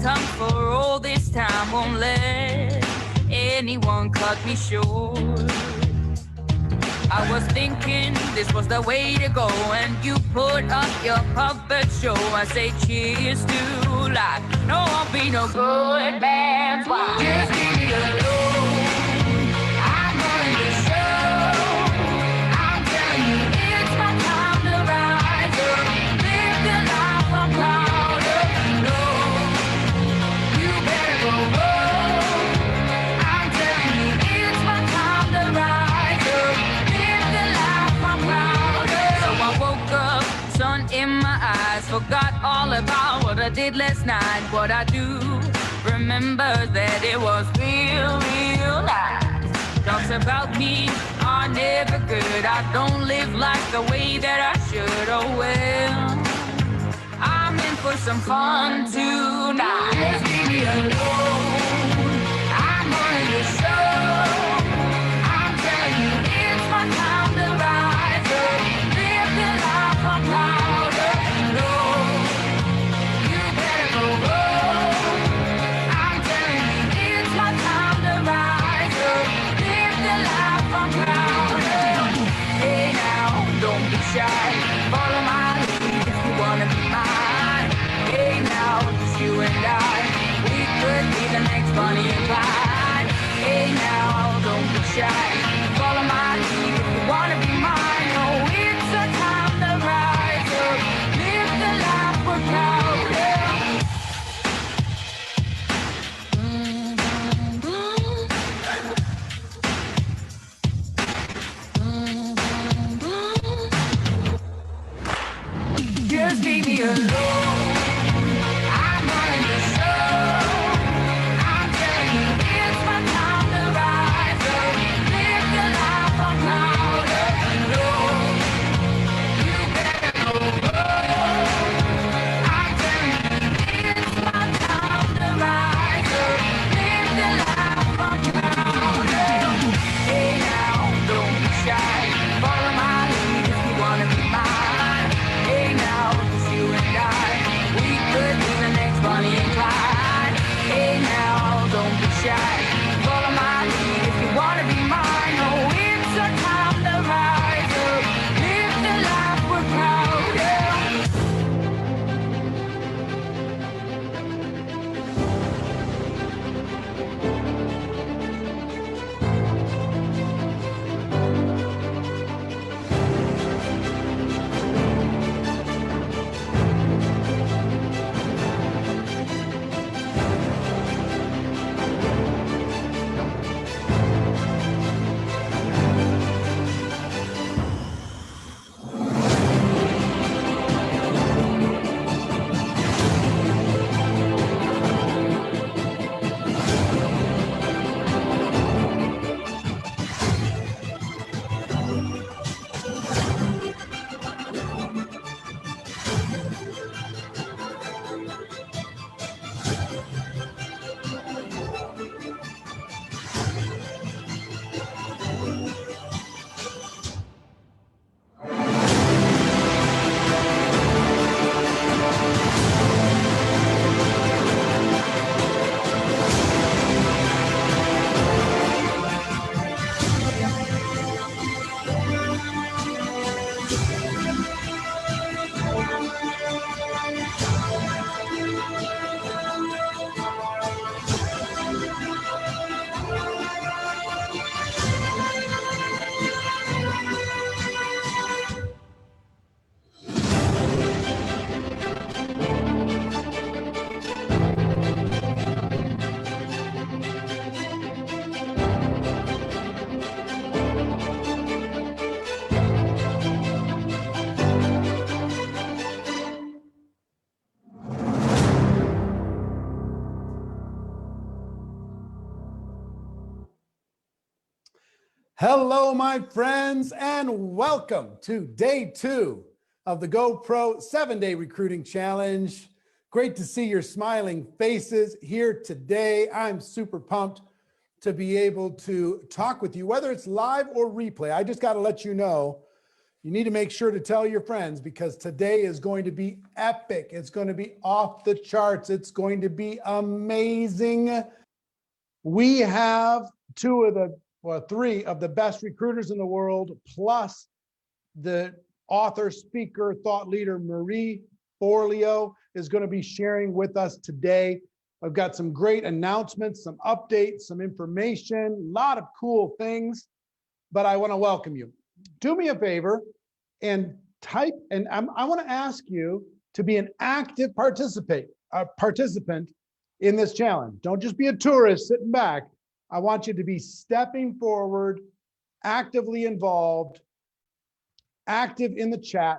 tongue for all this time, won't let anyone cut me short. I was thinking this was the way to go, and you put up your puppet show. I say cheers to life. No, I'll be no good man's wife. Just leave me alone. I'm running the show. I'm telling you, it's my time to rise up. Live the life I'm proud of. No, you better go home. I'm telling you, it's my time to rise up. Live the life I'm proud of. So I woke up, sun in my eyes, forgot all about what I did last night. What I do remember that it was real, real nice. Talks about me are never good. I don't live life the way that I should. Oh well, I'm in for some fun tonight. Just leave me alone. I'm running the show. I'm telling you, it's my time to rise up. Live the life I'm proud of. No, you better go home. I'm telling you, it's my time to rise up. Live the life I'm proud of. Hey now, don't be shy. Follow my lead if you wanna be mine. Hey now, just you and I. We could be the next Bonnie and Clyde. Hey now, don't be shy. Follow my lead if you wanna be mine. Oh, it's a time to rise up. Live the life we're proud of. Just leave me alone. I'm running the show. I'm telling you, it's my time to rise up. Live the life I'm proud of. No, you better go home. I'm telling you, it's my time to rise up. Live the life I'm proud of. Hey now, don't be shy. Follow my lead if you wanna be mine. Hey now, just you and I. We could be the next Bonnie and Clyde. Hey now, don't be shy. Follow my lead if you wanna be mine. Oh, it's a time to rise up. Live the life we're proud of. Hello, my friends, and welcome to day 2 of the GoPro 7-Day Recruiting Challenge. Great to see your smiling faces here today. I'm super pumped to be able to talk with you, whether it's live or replay. I just got to let you know, You need to make sure to tell your friends because today is going to be epic. It's going to be off the charts. It's going to be amazing. We have three of the best recruiters in the world, plus the author, speaker, thought leader, Marie Forleo is going to be sharing with us today. I've got some great announcements, some updates, some information, a lot of cool things, but I want to welcome you. Do me a favor and type, and I want to ask you to be an active participant in this challenge. Don't just be a tourist sitting back. I want you to be stepping forward, actively involved, active in the chat,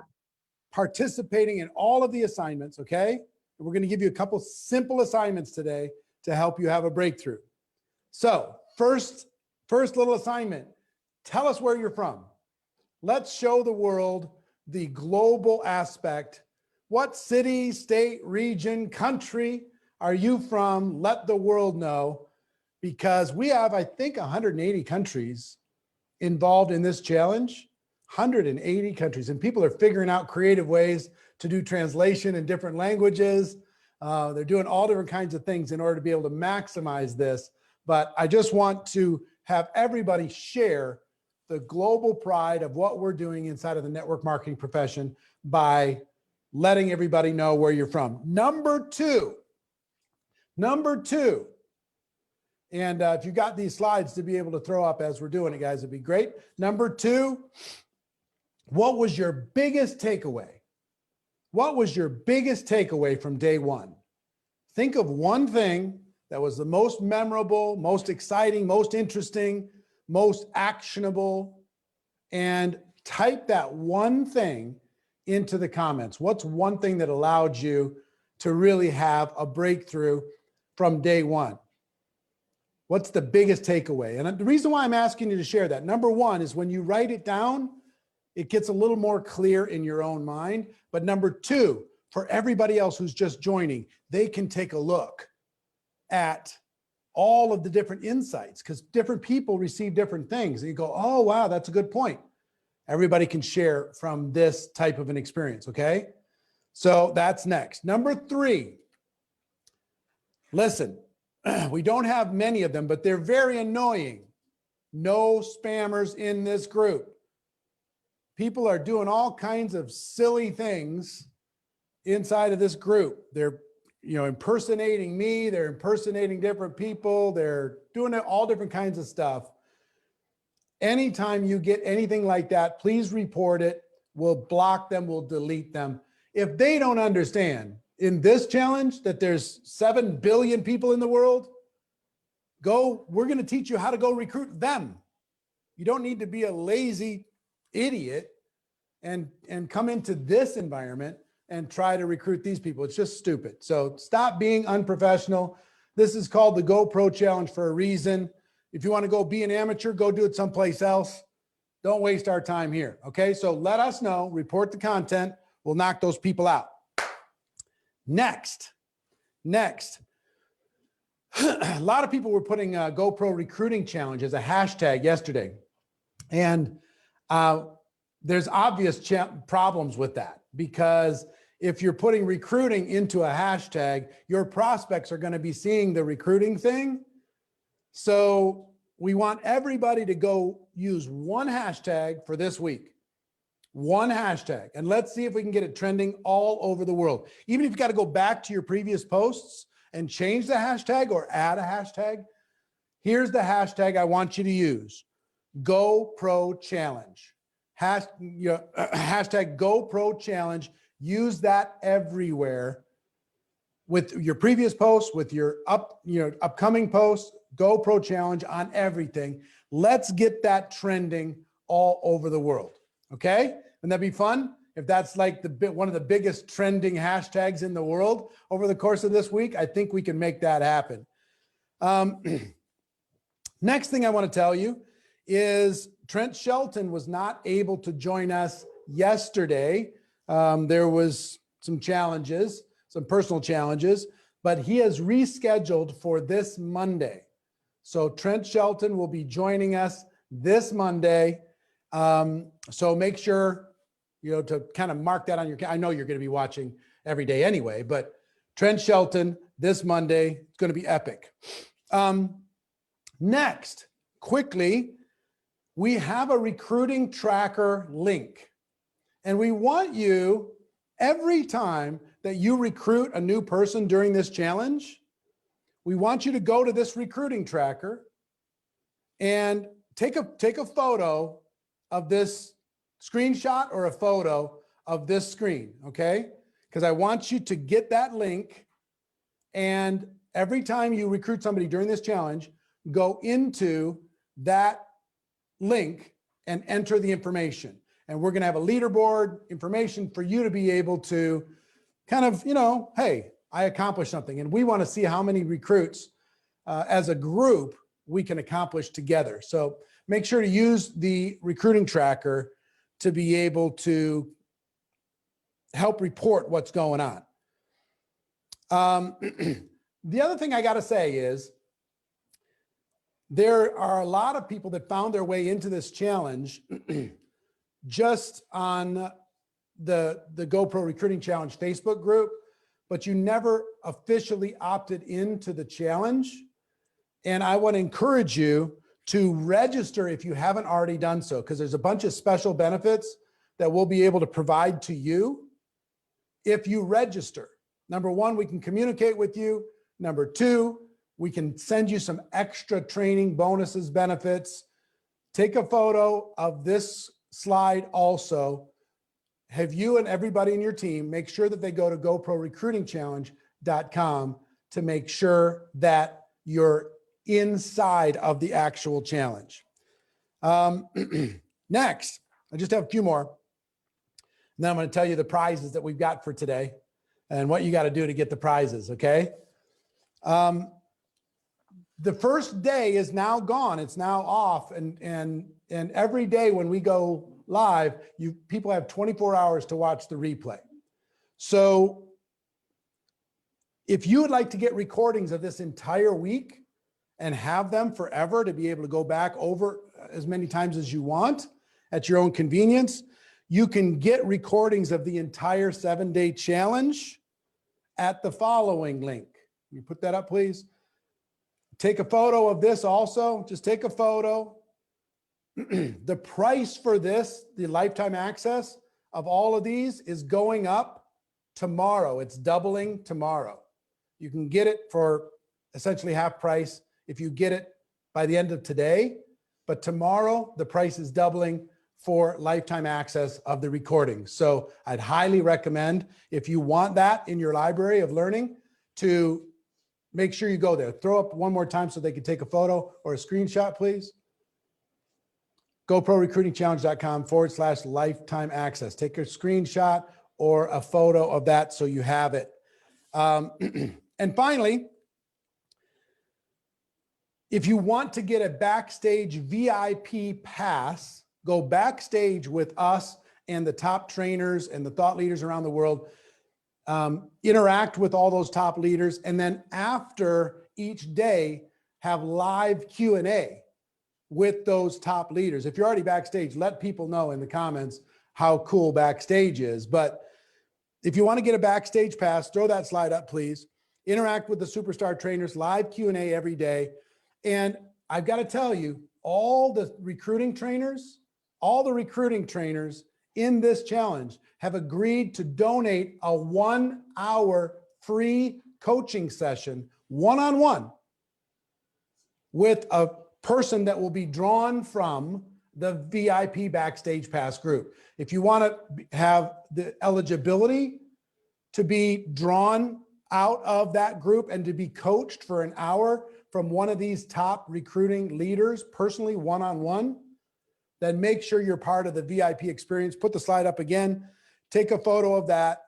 participating in all of the assignments, okay? And we're going to give you a couple simple assignments today to help you have a breakthrough. So first little assignment, tell us where you're from. Let's show the world the global aspect. What city, state, region, country are you from? Let the world know, because we have, I think, 180 countries involved in this challenge. 180 countries, and people are figuring out creative ways to do translation in different languages. They're doing all different kinds of things in order to be able to maximize this. But I just want to have everybody share the global pride of what we're doing inside of the network marketing profession by letting everybody know where you're from. Number two, and if you got these slides to be able to throw up as we're doing it, guys, it'd be great. Number two, what was your biggest takeaway? What was your biggest takeaway from day one? Think of one thing that was the most memorable, most exciting, most interesting, most actionable, and type that one thing into the comments. What's one thing that allowed you to really have a breakthrough from day one? What's the biggest takeaway? And the reason why I'm asking you to share that, number one, is when you write it down, it gets a little more clear in your own mind. But number two, for everybody else who's just joining, they can take a look at all of the different insights, because different people receive different things. And you go, oh, wow, that's a good point. Everybody can share from this type of an experience, okay? So that's next. Number three, listen, we don't have many of them, but they're very annoying. No spammers in this group. People are doing all kinds of silly things inside of this group. They're, impersonating me. They're impersonating different people. They're doing all different kinds of stuff. Anytime you get anything like that, please report it. We'll block them. We'll delete them. If they don't understand in this challenge that there's 7 billion people in the world, we're going to teach you how to go recruit them. You don't need to be a lazy idiot and come into this environment and try to recruit these people. It's just stupid. So stop being unprofessional. This is called the GoPro Challenge for a reason. If you want to go be an amateur, go do it someplace else. Don't waste our time here. Okay, so let us know, report the content. We'll knock those people out. Next. A lot of people were putting GoPro Recruiting Challenge as a hashtag yesterday. And there's obvious problems with that, because if you're putting recruiting into a hashtag, your prospects are going to be seeing the recruiting thing. So we want everybody to go use one hashtag for this week. One hashtag. And let's see if we can get it trending all over the world. Even if you got to go back to your previous posts and change the hashtag or add a hashtag, here's the hashtag I want you to use. GoPro Challenge. Hashtag GoPro Challenge. Use that everywhere with your previous posts, with your upcoming posts. GoPro Challenge on everything. Let's get that trending all over the world. Okay? Wouldn't that be fun? If that's like one of the biggest trending hashtags in the world over the course of this week, I think we can make that happen. Next thing I want to tell you is Trent Shelton was not able to join us yesterday. There was some challenges, some personal challenges, but he has rescheduled for this Monday. So Trent Shelton will be joining us this Monday. So make sure to kind of mark that on your, I know you're going to be watching every day anyway, but Trent Shelton this Monday, it's going to be epic. Next, quickly, we have a recruiting tracker link. And we want you, every time that you recruit a new person during this challenge, we want you to go to this recruiting tracker and take a photo of this screenshot or a photo of this screen, okay? Because I want you to get that link, and every time you recruit somebody during this challenge, go into that link and enter the information. And we're going to have a leaderboard information for you to be able to kind of, hey, I accomplished something. And we want to see how many recruits as a group we can accomplish together. So make sure to use the recruiting tracker to be able to help report what's going on. The other thing I got to say is there are a lot of people that found their way into this challenge just on the GoPro Recruiting Challenge Facebook group, but you never officially opted into the challenge. And I want to encourage you to register if you haven't already done so, because there's a bunch of special benefits that we'll be able to provide to you if you register. Number one, we can communicate with you. Number two, we can send you some extra training bonuses, benefits. Take a photo of this slide also. Have you and everybody in your team make sure that they go to GoProRecruitingChallenge.com to make sure that you're inside of the actual challenge. Next, I just have a few more. And then I'm going to tell you the prizes that we've got for today and what you got to do to get the prizes, okay? The first day is now gone. It's now off. And every day when we go live, people have 24 hours to watch the replay. So if you would like to get recordings of this entire week and have them forever to be able to go back over as many times as you want at your own convenience, you can get recordings of the entire 7-day challenge at the following link. Can you put that up, please? Take a photo of this also. Just take a photo. The price for this, the lifetime access of all of these, is going up tomorrow. It's doubling tomorrow. You can get it for essentially half price if you get it by the end of today, but tomorrow the price is doubling for lifetime access of the recording. So I'd highly recommend, if you want that in your library of learning, to make sure you go there. Throw up one more time so they can take a photo or a screenshot, please. GoProRecruitingChallenge.com/lifetime access. Take a screenshot or a photo of that so you have it. And finally, if you want to get a backstage VIP pass, go backstage with us and the top trainers and the thought leaders around the world. Interact with all those top leaders, and then after each day have live Q&A with those top leaders. If you're already backstage, let people know in the comments how cool backstage is. But if you want to get a backstage pass, throw that slide up, please. Interact with the superstar trainers, live Q&A every day. And I've got to tell you, all the recruiting trainers in this challenge have agreed to donate a 1-hour free coaching session, one-on-one, with a person that will be drawn from the VIP Backstage Pass group. If you want to have the eligibility to be drawn out of that group and to be coached for an hour from one of these top recruiting leaders, personally, one-on-one, then make sure you're part of the VIP experience. Put the slide up again. Take a photo of that.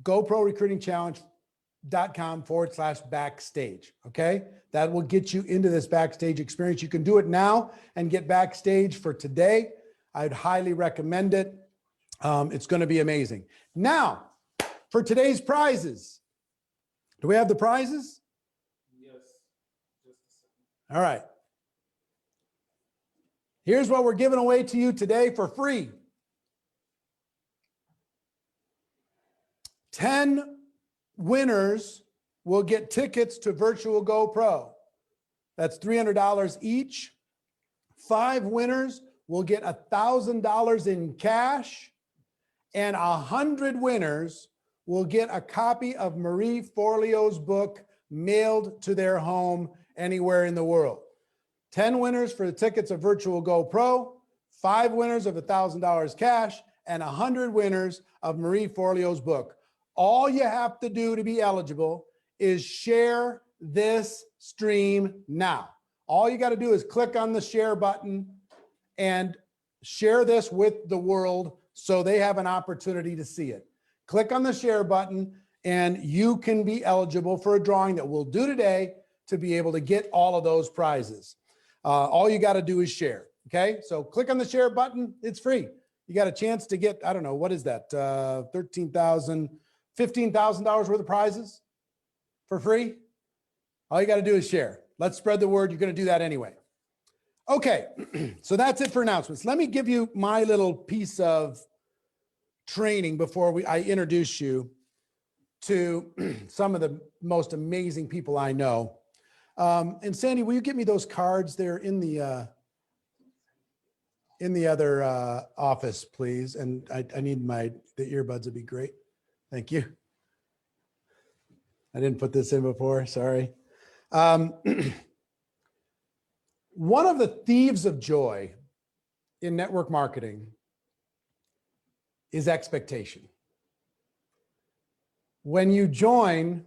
GoProRecruitingChallenge.com/backstage. Okay. That will get you into this backstage experience. You can do it now and get backstage for today. I'd highly recommend it. It's going to be amazing. Now, for today's prizes. Do we have the prizes? Yes. Just a second. All right. Here's what we're giving away to you today for free. 10 winners will get tickets to Virtual Go Pro. That's $300 each. 5 winners will get $1,000 in cash, and 100 winners will get a copy of Marie Forleo's book mailed to their home anywhere in the world. 10 winners for the tickets of Virtual Go Pro, 5 winners of $1,000 cash, and 100 winners of Marie Forleo's book. All you have to do to be eligible is share this stream now. All you got to do is click on the share button and share this with the world so they have an opportunity to see it. Click on the share button and you can be eligible for a drawing that we'll do today to be able to get all of those prizes. All you got to do is share. Okay. So click on the share button. It's free. You got a chance to get, I don't know, what is that? $13,000, $15,000 worth of prizes for free. All you got to do is share. Let's spread the word. You're going to do that anyway. Okay. So that's it for announcements. Let me give you my little piece of training before I introduce you to some of the most amazing people I know. And Sandy, will you get me those cards? They're in the other office, please. And I need the earbuds would be great. Thank you. I didn't put this in before, sorry. One of the thieves of joy in network marketing is expectation. When you join,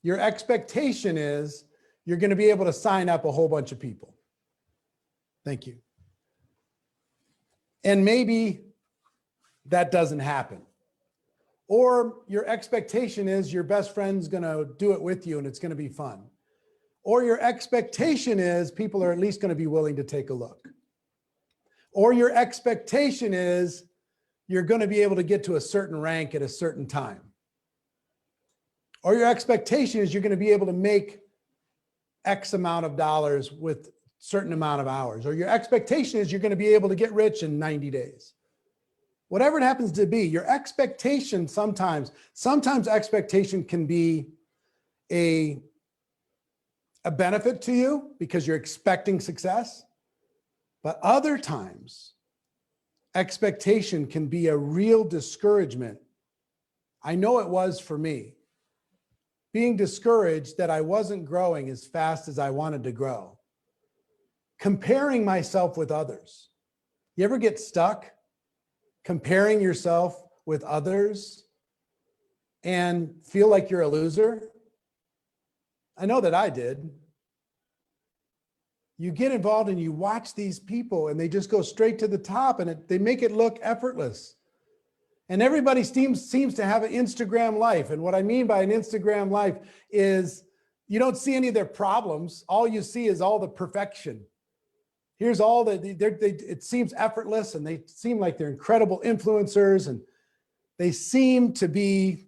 your expectation is you're going to be able to sign up a whole bunch of people. Thank you. And maybe that doesn't happen. Or your expectation is your best friend's going to do it with you and it's going to be fun. Or your expectation is people are at least going to be willing to take a look. Or your expectation is you're going to be able to get to a certain rank at a certain time. Or your expectation is you're going to be able to make X amount of dollars with certain amount of hours. Or your expectation is you're going to be able to get rich in 90 days. Whatever it happens to be, your expectation sometimes expectation can be a benefit to you because you're expecting success. But other times, expectation can be a real discouragement. I know it was for me. Being discouraged that I wasn't growing as fast as I wanted to grow. Comparing myself with others. You ever get stuck comparing yourself with others and feel like you're a loser? I know that I did. You get involved and you watch these people and they just go straight to the top and they make it look effortless. And everybody seems to have an Instagram life. And what I mean by an Instagram life is you don't see any of their problems. All you see is all the perfection. Here's all it seems effortless and they seem like they're incredible influencers and they seem to be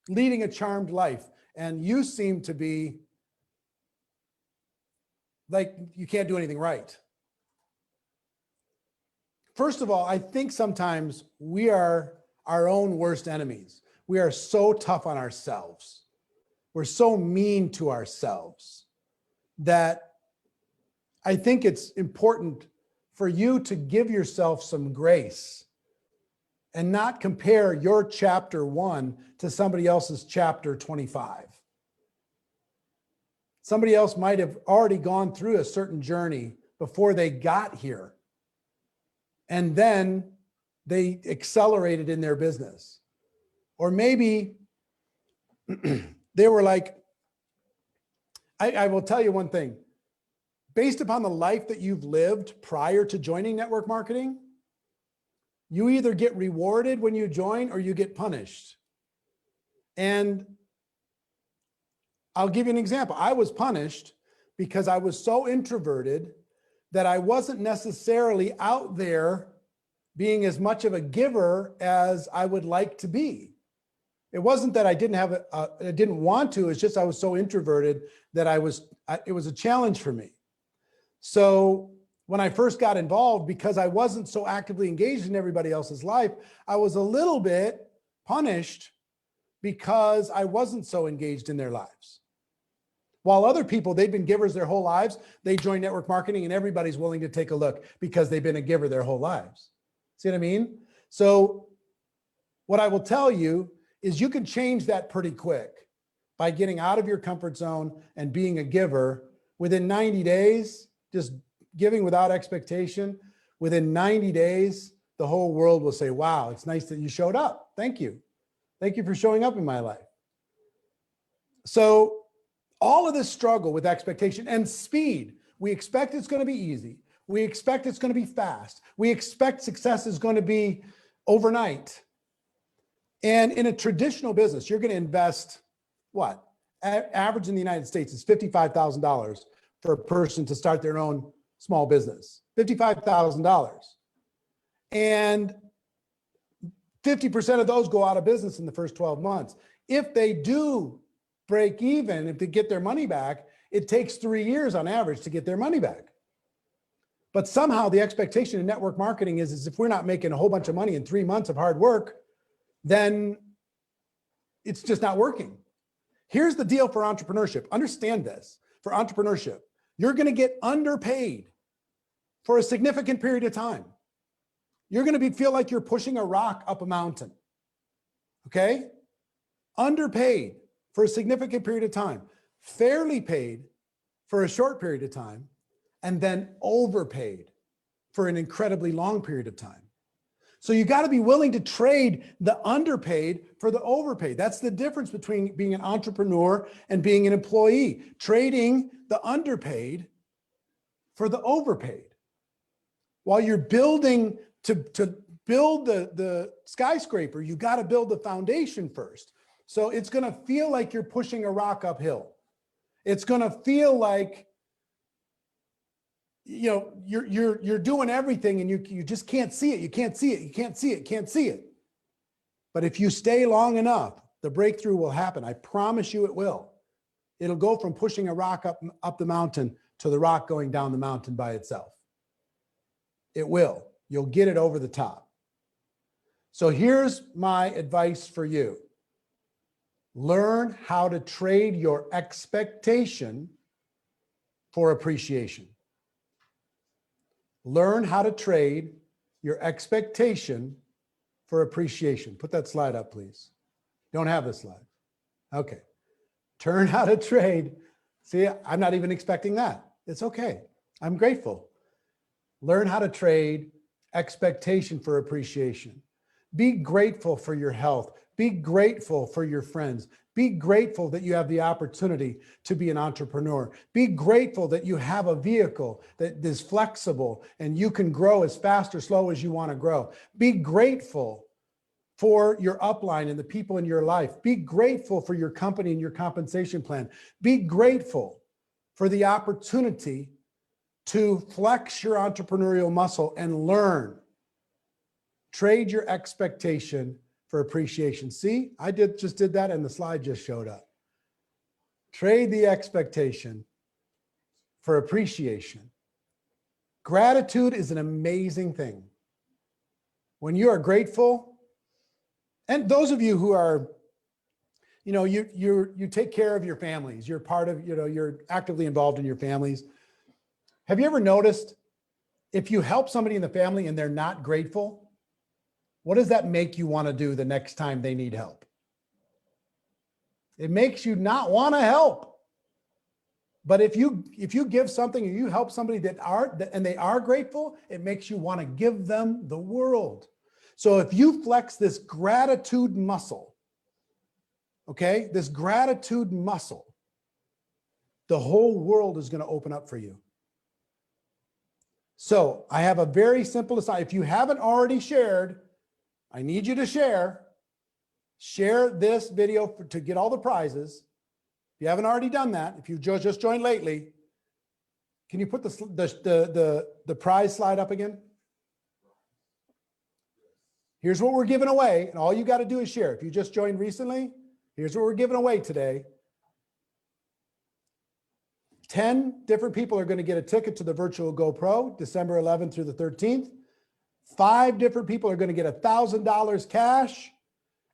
leading a charmed life. And you seem to be like you can't do anything right. First of all, I think sometimes we are our own worst enemies. We are so tough on ourselves. We're so mean to ourselves that I think it's important for you to give yourself some grace and not compare your chapter 1 to somebody else's chapter 25. Somebody else might have already gone through a certain journey before they got here. And then they accelerated in their business. Or maybe they were like, I will tell you one thing. Based upon the life that you've lived prior to joining network marketing, you either get rewarded when you join or you get punished. And I'll give you an example. I was punished because I was so introverted that I wasn't necessarily out there being as much of a giver as I would like to be. It wasn't that I didn't want to, it's just I was so introverted that it was a challenge for me. So when I first got involved, because I wasn't so actively engaged in everybody else's life, I was a little bit punished because I wasn't so engaged in their lives. While other people, they've been givers their whole lives, they join network marketing and everybody's willing to take a look because they've been a giver their whole lives. See what I mean? So what I will tell you is you can change that pretty quick by getting out of your comfort zone and being a giver. Within 90 days, just giving without expectation, within 90 days, the whole world will say, wow, it's nice that you showed up. Thank you. Thank you for showing up in my life. So all of this struggle with expectation and speed, we expect it's going to be easy. We expect it's going to be fast. We expect success is going to be overnight. And in a traditional business, you're going to invest what? Average in the United States is $55,000 for a person to start their own small business. $55,000. And 50% of those go out of business in the first 12 months. If they do break even, if they get their money back, it takes 3 years on average to get their money back. But somehow the expectation in network marketing is if we're not making a whole bunch of money in 3 months of hard work, then it's just not working. Here's the deal for entrepreneurship. Understand this. For entrepreneurship, you're going to get underpaid for a significant period of time. You're going to feel like you're pushing a rock up a mountain. Okay? Underpaid for a significant period of time, fairly paid for a short period of time, and then overpaid for an incredibly long period of time. So you got to be willing to trade the underpaid for the overpaid. That's the difference between being an entrepreneur and being an employee. Trading the underpaid for the overpaid. While you're building to build the skyscraper, you got to build the foundation first. So it's going to feel like you're pushing a rock uphill. It's going to feel like, you know, you're doing everything and you just can't see it. You can't see it. You can't see it. Can't see it. But if you stay long enough, the breakthrough will happen. I promise you it will. It'll go from pushing a rock up the mountain to the rock going down the mountain by itself. It will. You'll get it over the top. So here's my advice for you. Learn how to trade your expectation for appreciation. Learn how to trade your expectation for appreciation. Put that slide up, please. Don't have the slide. Okay. Learn how to trade. See, I'm not even expecting that. It's okay. I'm grateful. Learn how to trade expectation for appreciation. Be grateful for your health. Be grateful for your friends. Be grateful that you have the opportunity to be an entrepreneur. Be grateful that you have a vehicle that is flexible and you can grow as fast or slow as you want to grow. Be grateful for your upline and the people in your life. Be grateful for your company and your compensation plan. Be grateful for the opportunity to flex your entrepreneurial muscle and learn. Trade your expectation for appreciation. See, I just did that and the slide just showed up. Trade the expectation for appreciation. Gratitude is an amazing thing. When you are grateful, and those of you who are, you know, you take care of your families, you're part of, you know, you're actively involved in your families. Have you ever noticed if you help somebody in the family and they're not grateful, what does that make you want to do the next time they need help? It makes you not want to help. But if you give something or you help somebody and they are grateful, it makes you want to give them the world. So if you flex this gratitude muscle, okay, this gratitude muscle, the whole world is going to open up for you. So I have a very simple assignment. If you haven't already shared, I need you to share this video to get all the prizes. If you haven't already done that, if you just joined lately, can you put the prize slide up again? Here's what we're giving away, and all you got to do is share. If you just joined recently, here's what we're giving away today. 10 different people are going to get a ticket to the virtual GoPro, December 11th through the 13th. 5 different people are going to get $1,000 cash,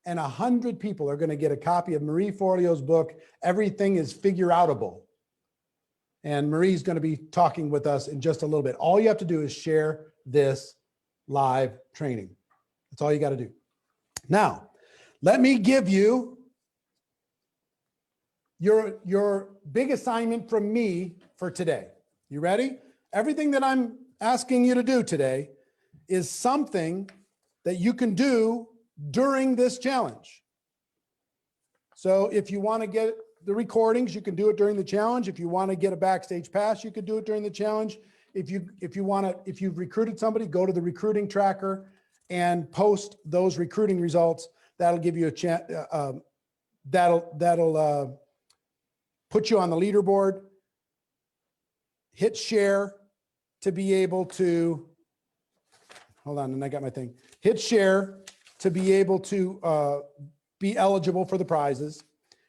and 100 people are going to get a copy of Marie Forleo's book, Everything is Figure Outable. And Marie's going to be talking with us in just a little bit. All you have to do is share this live training. That's all you got to do. Now, let me give you your big assignment from me for today. You ready? Everything that I'm asking you to do today is something that you can do during this challenge. So if you want to get the recordings, you can do it during the challenge. If you want to get a backstage pass, you could do it during the challenge. If you've recruited somebody, go to the recruiting tracker and post those recruiting results. That'll give you a chance. That'll put you on the leaderboard. Hit share to be able to, hold on, and I got my thing. Hit share to be able to be eligible for the prizes.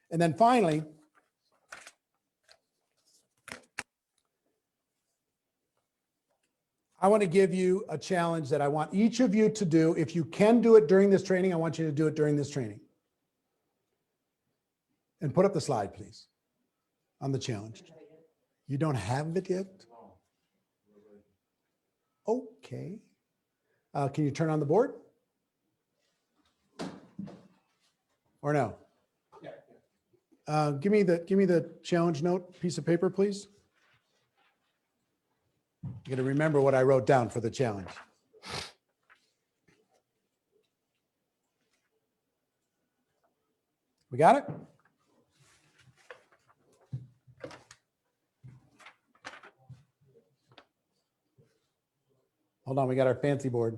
And then finally, I want to give you a challenge that I want each of you to do. If you can do it during this training, I want you to do it during this training. And put up the slide, please, on the challenge. You don't have it yet? Okay. Can you turn on the board? Or no? Give me the challenge note piece of paper, please. You got to remember what I wrote down for the challenge. We got it? Hold on, we got our fancy board.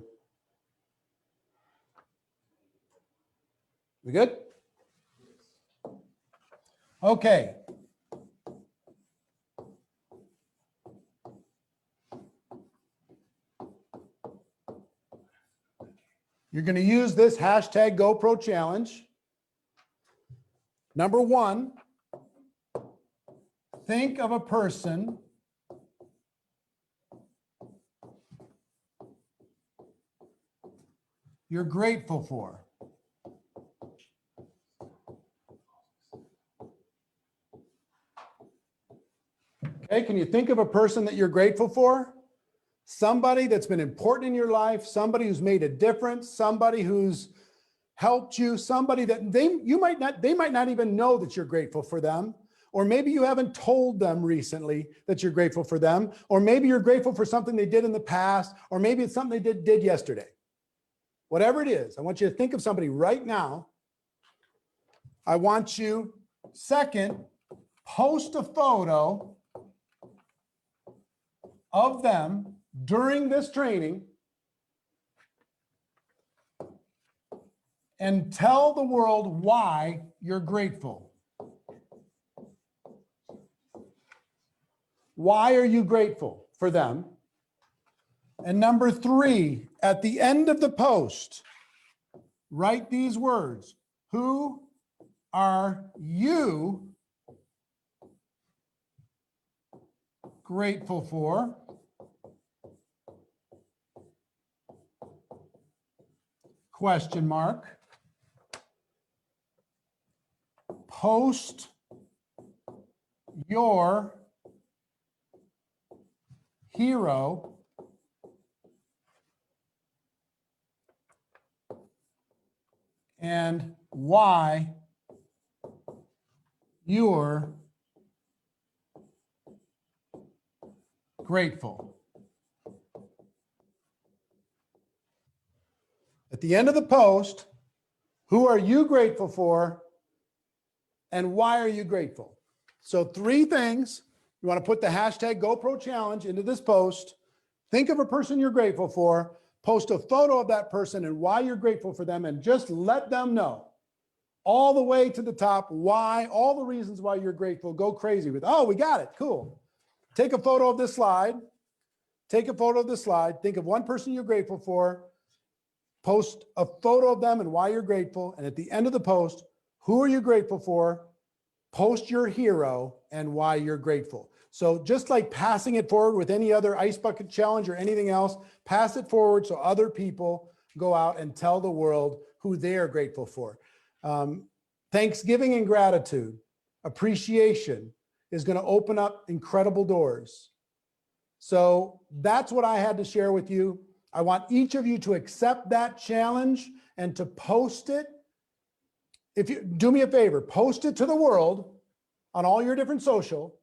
We good? Okay. You're going to use this hashtag GoPro challenge. Number 1, think of a person you're grateful for. Okay, can you think of a person that you're grateful for? Somebody that's been important in your life, somebody who's made a difference, somebody who's helped you, somebody that they might not even know that you're grateful for them. Or maybe you haven't told them recently that you're grateful for them. Or maybe you're grateful for something they did in the past, or maybe it's something they did yesterday. Whatever it is, I want you to think of somebody right now. I want you, second, post a photo of them during this training and tell the world why you're grateful. Why are you grateful for them? And number 3, at the end of the post, write these words. Who are you grateful for? Question mark. Post your hero and why you're grateful. At the end of the post, who are you grateful for and why are you grateful? So 3 things. You want to put the hashtag GoPro challenge into this post. Think of a person you're grateful for, post a photo of that person and why you're grateful for them, and just let them know all the way to the top why, all the reasons why you're grateful. Go crazy with, oh, we got it. Cool. Take a photo of this slide. Take a photo of this slide. Think of one person you're grateful for. Post a photo of them and why you're grateful. And at the end of the post, who are you grateful for? Post your hero and why you're grateful. So just like passing it forward with any other ice bucket challenge or anything else, pass it forward so other people go out and tell the world who they are grateful for. Thanksgiving and gratitude, appreciation is going to open up incredible doors. So that's what I had to share with you. I want each of you to accept that challenge and to post it. If you do me a favor, post it to the world on all your different social,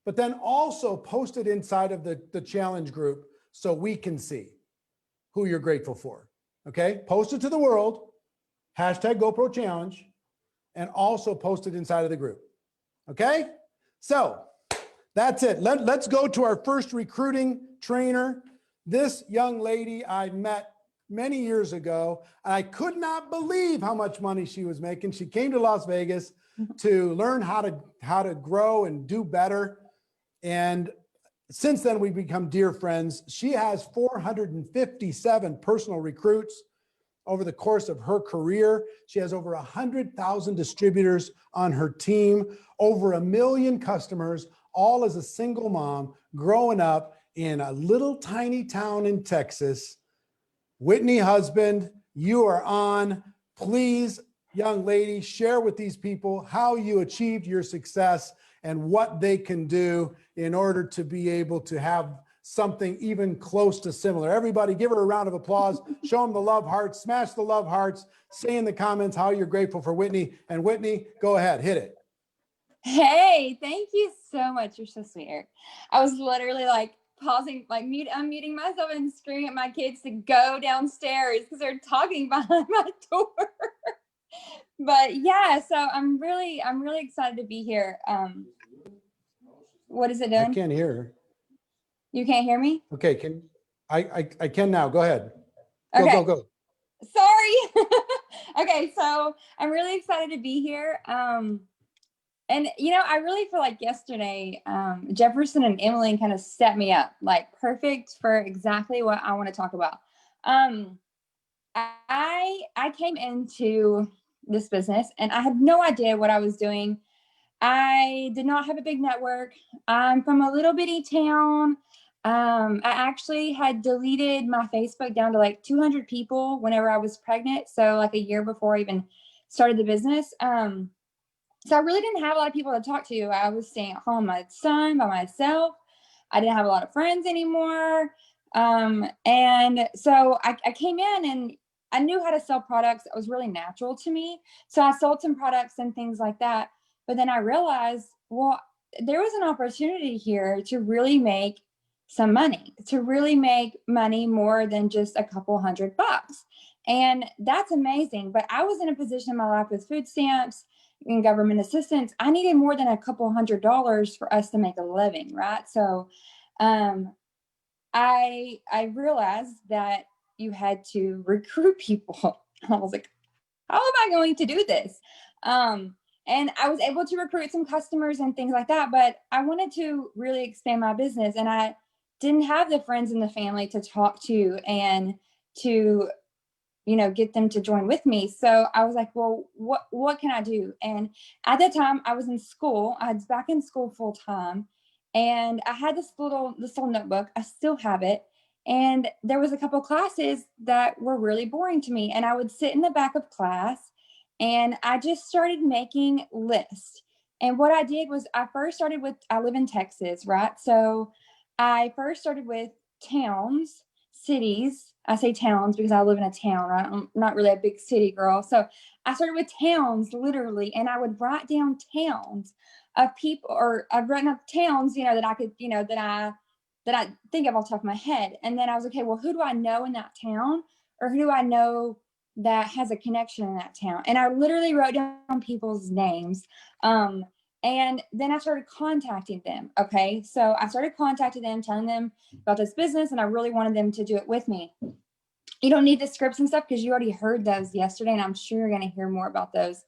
but then also post it inside of the challenge group so we can see who you're grateful for. Okay, post it to the world, hashtag GoPro challenge, and also post it inside of the group. Okay, so that's it. Let's go to our first recruiting trainer. This young lady I met many years ago. I could not believe how much money she was making. She came to Las Vegas to learn how to grow and do better. And since then, we've become dear friends. She has 457 personal recruits over the course of her career. She has over 100,000 distributors on her team, over 1 million customers, all as a single mom growing up in a little tiny town in Texas. Whitney husband, you are on. Please, young lady, share with these people how you achieved your success and what they can do in order to be able to have something even close to similar. Everybody give her a round of applause. Show them the love hearts, smash the love hearts, say in the comments how you're grateful for Whitney. And Whitney, go ahead, hit it. Hey, thank you so much. You're so sweet, Eric. I was literally like pausing, like unmuting myself and screaming at my kids to go downstairs because they're talking behind my door. But yeah, so I'm really excited to be here. What is it doing? I can't hear her. You can't hear me? Okay, I can now. Go ahead. Okay. Go. Sorry. Okay, so I'm really excited to be here. And you know, I really feel like yesterday, Jefferson and Emily kind of set me up, like perfect for exactly what I want to talk about. I came into this business and I had no idea what I was doing. I did not have a big network. I'm from a little bitty town. I actually had deleted my Facebook down to like 200 people whenever I was pregnant. So like a year before I even started the business. So I really didn't have a lot of people to talk to. I was staying at home, my son, by myself. I didn't have a lot of friends anymore. And so I came in and I knew how to sell products. It was really natural to me. So I sold some products and things like that. But then I realized, well, there was an opportunity here to really make some money, to really make money more than just a couple $100. And that's amazing. But I was in a position in my life with food stamps and government assistance. I needed more than a couple $100 for us to make a living, right? So I realized that you had to recruit people. I was like, how am I going to do this? And I was able to recruit some customers and things like that, but I wanted to really expand my business and I didn't have the friends and the family to talk to and to, you know, get them to join with me. So I was like, well, what can I do? And at that time I was in school. I was back in school full time and I had this little notebook. I still have it. And there was a couple classes that were really boring to me. And I would sit in the back of class and I just started making lists. And what I did was I first started with, I live in Texas, right? So I first started with towns, cities. I say towns because I live in a town, right? I'm not really a big city girl. So I started with towns literally, and I would write down towns of people, or I've written up towns, you know, that I could, you know, that I think of off the top of my head. And then I was, okay, well, who do I know in that town? Or who do I know that has a connection in that town? And I literally wrote down people's names. And then I started contacting them. Okay. So I started contacting them, telling them about this business, and I really wanted them to do it with me. You don't need the scripts and stuff because you already heard those yesterday, and I'm sure you're going to hear more about those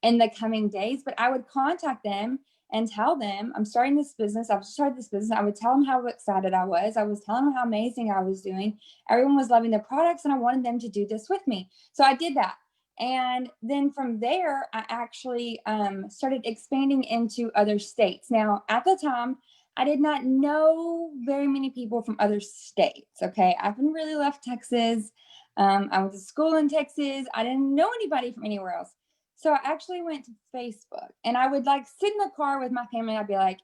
in the coming days. But I would contact them and tell them, I'm starting this business. I've started this business. I would tell them how excited I was. I was telling them how amazing I was doing. Everyone was loving the products, and I wanted them to do this with me. So I did that. And then from there, I actually started expanding into other states. Now, at the time, I did not know very many people from other states. Okay. I haven't really left Texas. I went to school in Texas. I didn't know anybody from anywhere else. So I actually went to Facebook, and I would like sit in the car with my family. I'd be like,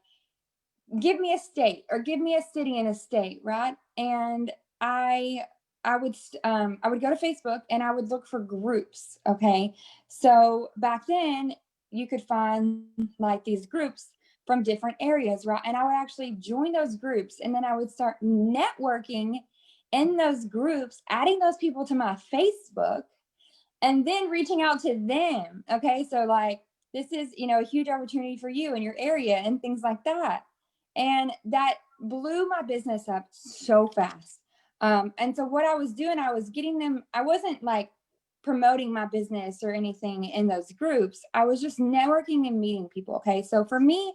give me a state or give me a city and a state, right? And I I would I would go to Facebook and I would look for groups. Okay. So back then you could find like these groups from different areas, right? And I would actually join those groups, and then I would start networking in those groups, adding those people to my Facebook, and then reaching out to them. Okay. So like, this is, a huge opportunity for you in your area and things like that. And that blew my business up so fast. And so what I was doing, I was getting them, I wasn't like promoting my business or anything in those groups. I was just networking and meeting people. Okay. So for me,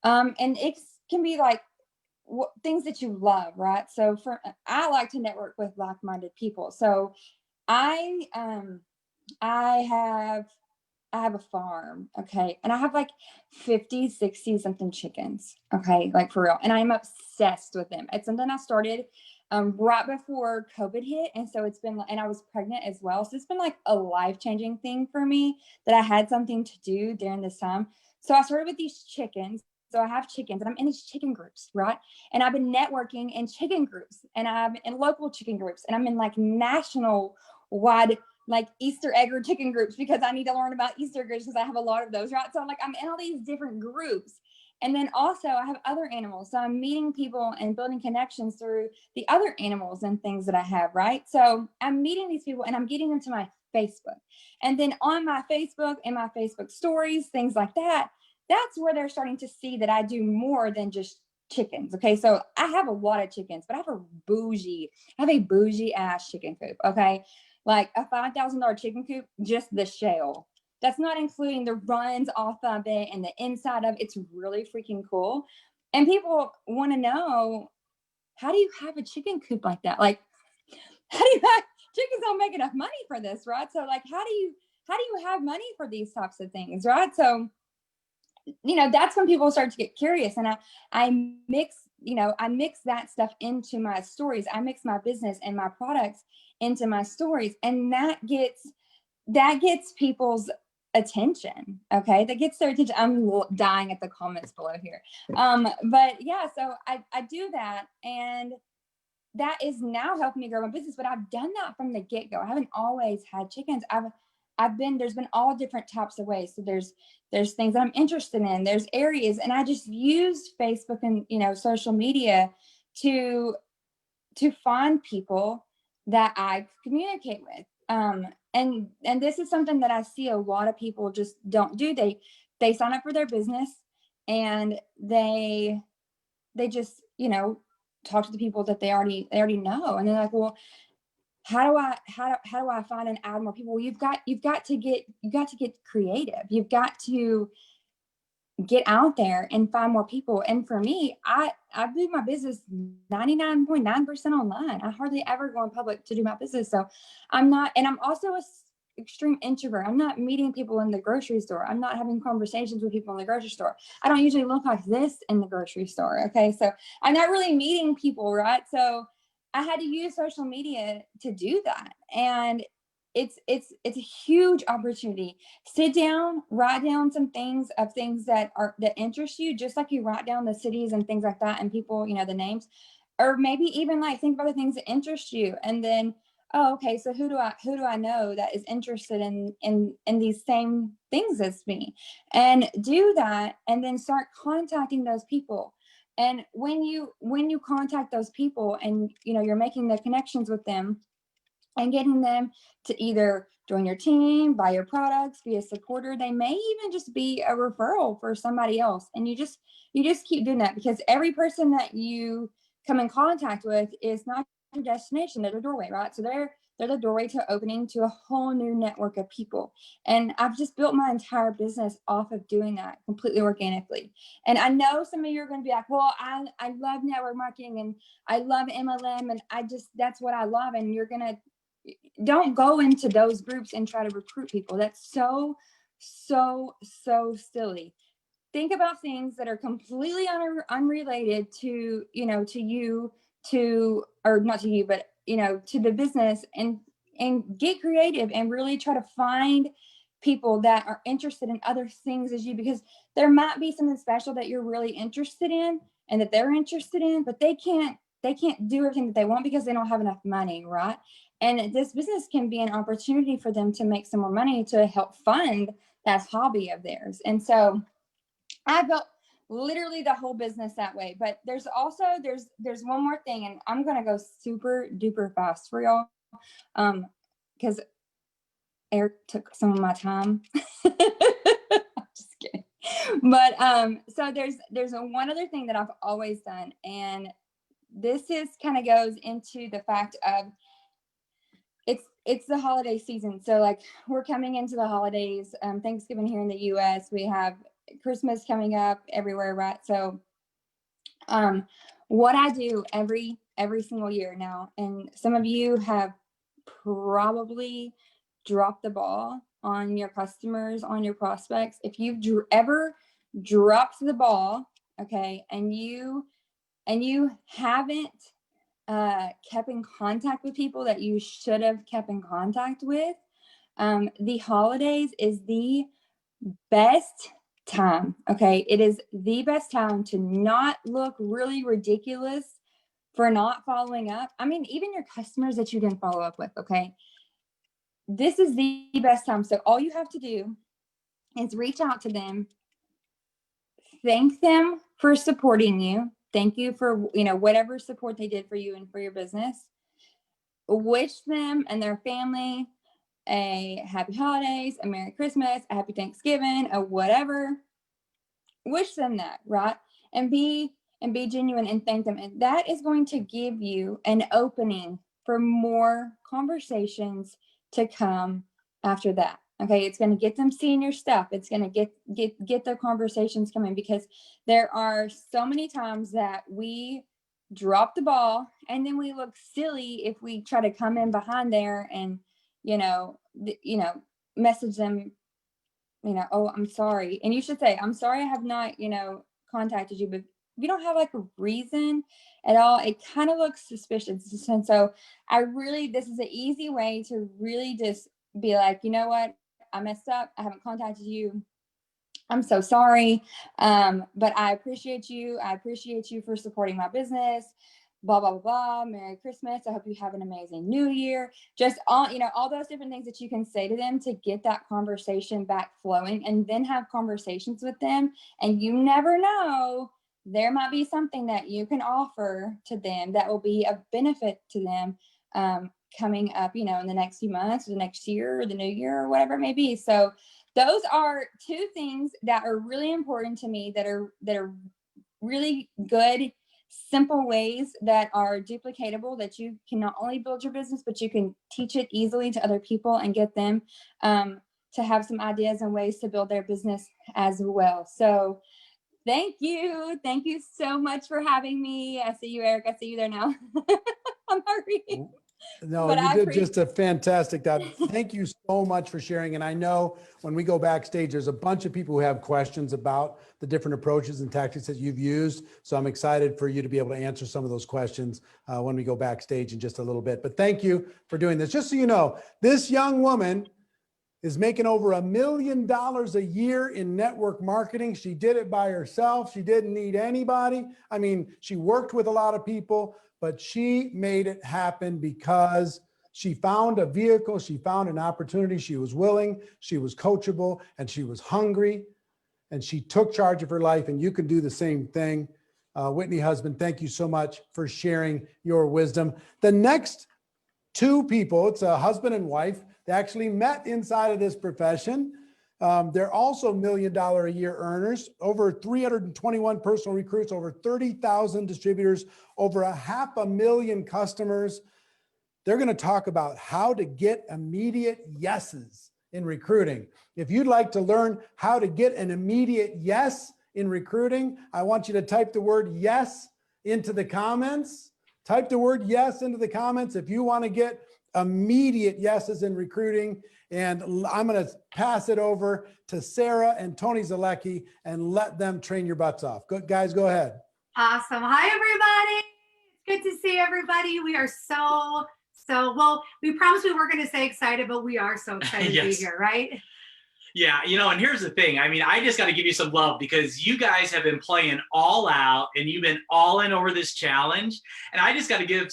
and it can be like things that you love, right? So I like to network with like-minded people. So I, I have I have a farm, okay? And I have like 50, 60 something chickens, okay? Like for real. And I'm obsessed with them. It's something I started right before COVID hit. And so it's been, and I was pregnant as well. So it's been like a life-changing thing for me that I had something to do during this time. So I started with these chickens. So I have chickens, and I'm in these chicken groups, right? And I've been networking in chicken groups, and I'm in local chicken groups, and I'm in like national wide like Easter egg or chicken groups, because I need to learn about Easter eggs because I have a lot of those, right? So I'm in all these different groups. And then also I have other animals. So I'm meeting people and building connections through the other animals and things that I have, right? So I'm meeting these people and I'm getting them to my Facebook. And then on my Facebook and my Facebook stories, things like that, that's where they're starting to see that I do more than just chickens. Okay. So I have a lot of chickens, but I have a bougie ass chicken coop. Okay. Like a $5,000 chicken coop, just the shell. That's not including the runs off of it and the inside of it. It's really freaking cool. And people want to know, how do you have a chicken coop like that? Like, how do you have chickens don't make enough money for this, right? So like, how do you have money for these types of things, right? So that's when people start to get curious. And I mix that stuff into my stories. I mix my business and my products into my stories, and that gets people's attention. Okay, that gets their attention. I'm dying at the comments below here. But yeah, so I do that, and that is now helping me grow my business. But I've done that from the get-go. I haven't always had chickens. There's been all different types of ways. So there's things that I'm interested in, there's areas, and I just used Facebook and social media to find people that I communicate with. And this is something that I see a lot of people just don't do. They sign up for their business, and they just talk to the people that they already know, and they're like, well, how do I find and add more people? Well, you've got to get creative. You've got to get out there and find more people. And for me, I do my business 99.9% online. I hardly ever go in public to do my business. So I'm also a extreme introvert. I'm not meeting people in the grocery store. I'm not having conversations with people in the grocery store. I don't usually look like this in the grocery store. Okay. So I'm not really meeting people, right? So I had to use social media to do that. And it's a huge opportunity. Sit down, write down some things that interest you, just like you write down the cities and things like that, and people, the names, or maybe even like think about the things that interest you, and then, oh, okay, so who do I know that is interested in these same things as me, and do that, and then start contacting those people. And when you contact those people, and you're making the connections with them and getting them to either join your team, buy your products, be a supporter. They may even just be a referral for somebody else. And you just keep doing that, because every person that you come in contact with is not your destination. They're the doorway, right? So they're the doorway to opening to a whole new network of people. And I've just built my entire business off of doing that completely organically. And I know some of you are going to be like, well, I love network marketing and I love MLM, and that's what I love. And don't go into those groups and try to recruit people. That's so silly. think about things that are completely unrelated to, to you, or not to you, but, to the business, and get creative and really try to find people that are interested in other things as you, because there might be something special that you're really interested in and that they're interested in, but they can't do everything that they want because they don't have enough money, right? And this business can be an opportunity for them to make some more money to help fund that hobby of theirs. And so I built literally the whole business that way. But there's also, there's one more thing, and I'm going to go super duper fast for y'all. Because Eric took some of my time. I'm just kidding. But so there's one other thing that I've always done, and this is kind of goes into the fact of it's the holiday season. So like we're coming into the holidays, Thanksgiving here in the US, we have Christmas coming up everywhere, right? So what I do every single year now, and some of you have probably dropped the ball on your customers, on your prospects. If you've ever dropped the ball, okay, and you haven't kept in contact with people that you should have kept in contact with, the holidays is the best time. Okay, it is the best time to not look really ridiculous for not following up. I mean, even your customers that you didn't follow up with. Okay, this is the best time. So all you have to do is reach out to them, thank them for supporting you. Thank you for, whatever support they did for you and for your business. Wish them and their family a happy holidays, a Merry Christmas, a happy Thanksgiving, a whatever. Wish them that, right? And be genuine and thank them. And that is going to give you an opening for more conversations to come after that. Okay, it's going to get them seeing your stuff. It's going to get their conversations coming, because there are so many times that we drop the ball and then we look silly if we try to come in behind there and message them, oh, I'm sorry. And you should say, I'm sorry I have not, contacted you. But if you don't have like a reason at all, it kind of looks suspicious. And so this is an easy way to really just be like, you know what? I messed up. I haven't contacted you. I'm so sorry. But I appreciate you. I appreciate you for supporting my business. Blah, blah, blah, blah. Merry Christmas. I hope you have an amazing new year. Just all those different things that you can say to them to get that conversation back flowing, and then have conversations with them. And you never know, there might be something that you can offer to them that will be a benefit to them coming up, in the next few months or the next year or the new year or whatever it may be. So those are two things that are really important to me, that are really good, simple ways that are duplicatable, that you can not only build your business, but you can teach it easily to other people and get them to have some ideas and ways to build their business as well. So thank you so much for having me. I see you, Eric. I see you there now. I'm hurrying. No, you did just a fantastic job. Thank you so much for sharing. And I know when we go backstage, there's a bunch of people who have questions about the different approaches and tactics that you've used. So I'm excited for you to be able to answer some of those questions when we go backstage in just a little bit. But thank you for doing this. Just so you know, this young woman is making over $1 million a year in network marketing. She did it by herself. She didn't need anybody. I mean, she worked with a lot of people, but she made it happen because she found a vehicle. She found an opportunity. She was willing, she was coachable, and she was hungry, and she took charge of her life. And you can do the same thing. Whitney husband, thank you so much for sharing your wisdom. The next two people, it's a husband and wife. They actually met inside of this profession. They're also $1 million a year earners, over 321 personal recruits, over 30,000 distributors, over 500,000 customers. They're going to talk about how to get immediate yeses in recruiting. If you'd like to learn how to get an immediate yes in recruiting, I want you to type the word yes into the comments. Type the word yes into the comments if you want to get immediate yeses in recruiting. And I'm going to pass it over to Sarah and Tony Zalecki and let them train your butts off. Good guys, go ahead. Awesome. Hi, everybody. It's good to see everybody. We are so well, we promised we weren't going to say excited, but we are so excited to be here, right? Yeah, and here's the thing. I mean, I just got to give you some love because you guys have been playing all out and you've been all in over this challenge. And I just got to give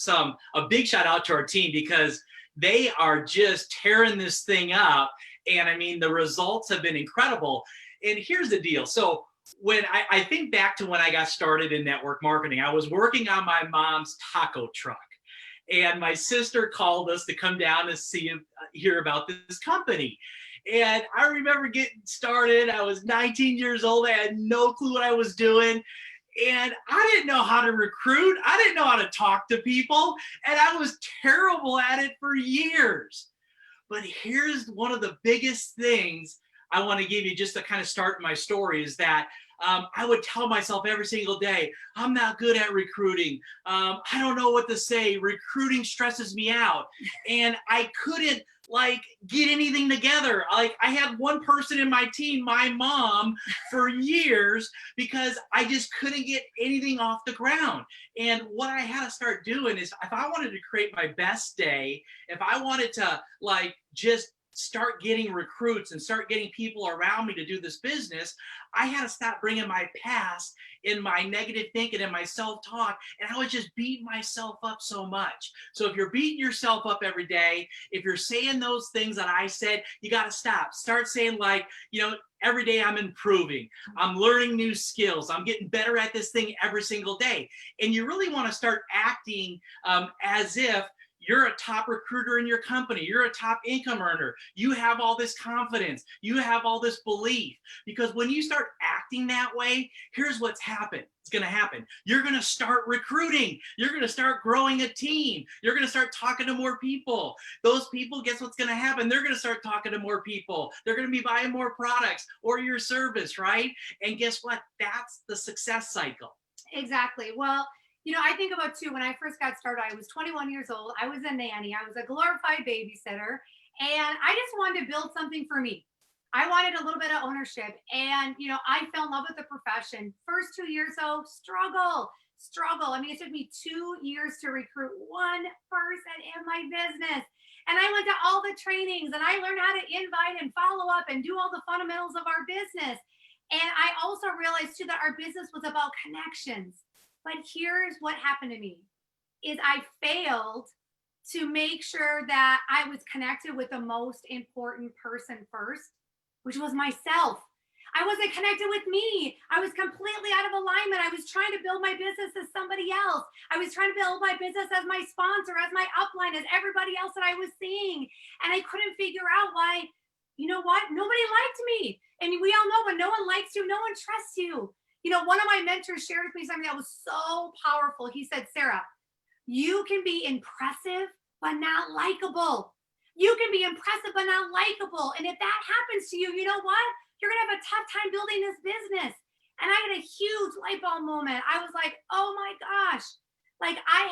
a big shout out to our team because they are just tearing this thing up. And I mean, the results have been incredible. And here's the deal. So when I think back to when I got started in network marketing, I was working on my mom's taco truck. And my sister called us to come down and hear about this company. And I remember getting started. I was 19 years old. I had no clue what I was doing. And I didn't know how to recruit. I didn't know how to talk to people. And I was terrible at it for years. But here's one of the biggest things I want to give you just to kind of start my story is that I would tell myself every single day, I'm not good at recruiting. I don't know what to say. Recruiting stresses me out. And I couldn't get anything together. I had one person in my team, my mom, for years because I just couldn't get anything off the ground. And what I had to start doing is if I wanted to create my best day, if I wanted to just start getting recruits and start getting people around me to do this business, I had to stop bringing my past in my negative thinking and my self-talk, and I was just beating myself up so much. So if you're beating yourself up every day, if you're saying those things that I said, you got to stop. Start saying every day I'm improving. I'm learning new skills. I'm getting better at this thing every single day. And you really want to start acting as if you're a top recruiter in your company. You're a top income earner. You have all this confidence. You have all this belief. Because when you start acting that way, here's what's happened. It's going to happen. You're going to start recruiting. You're going to start growing a team. You're going to start talking to more people. Those people, guess what's going to happen? They're going to start talking to more people. They're going to be buying more products or your service, right? And guess what? That's the success cycle. Exactly. Well, I think about too, when I first got started, I was 21 years old. I was a nanny. I was a glorified babysitter. And I just wanted to build something for me. I wanted a little bit of ownership. And, I fell in love with the profession. First 2 years, though, struggle. I mean, it took me 2 years to recruit one person in my business. And I went to all the trainings and I learned how to invite and follow up and do all the fundamentals of our business. And I also realized too that our business was about connections. But here's what happened to me is I failed to make sure that I was connected with the most important person first, which was myself. I wasn't connected with me. I was completely out of alignment. I was trying to build my business as somebody else. I was trying to build my business as my sponsor, as my upline, as everybody else that I was seeing. And I couldn't figure out why, nobody liked me. And we all know when no one likes you, no one trusts you. One of my mentors shared with me something that was so powerful. He said, Sarah, you can be impressive, but not likable. You can be impressive, but not likable. And if that happens to you, you know what? You're going to have a tough time building this business. And I had a huge light bulb moment. I was like, oh my gosh. I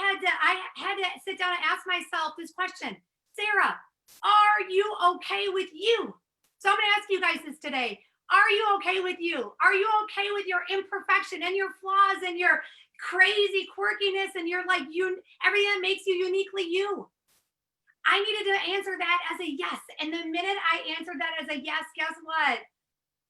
had to sit down and ask myself this question. Sarah, are you okay with you? So I'm going to ask you guys this today. Are you okay with you? Are you okay with your imperfection and your flaws and your crazy quirkiness and your everything that makes you uniquely you? I needed to answer that as a yes. And the minute I answered that as a yes, guess what?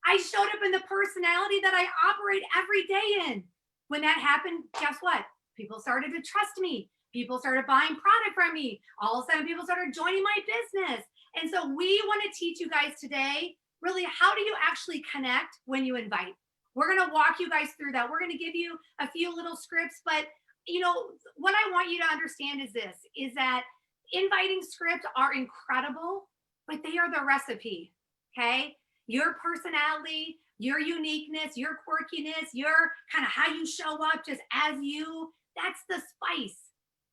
I showed up in the personality that I operate every day in. When that happened, guess what? People started to trust me. People started buying product from me. All of a sudden, people started joining my business. And so we want to teach you guys today, really, how do you actually connect when you invite? We're going to walk you guys through that. We're going to give you a few little scripts, but what I want you to understand is this, is that inviting scripts are incredible, but they are the recipe, okay? Your personality, your uniqueness, your quirkiness, your kind of how you show up just as you, that's the spice.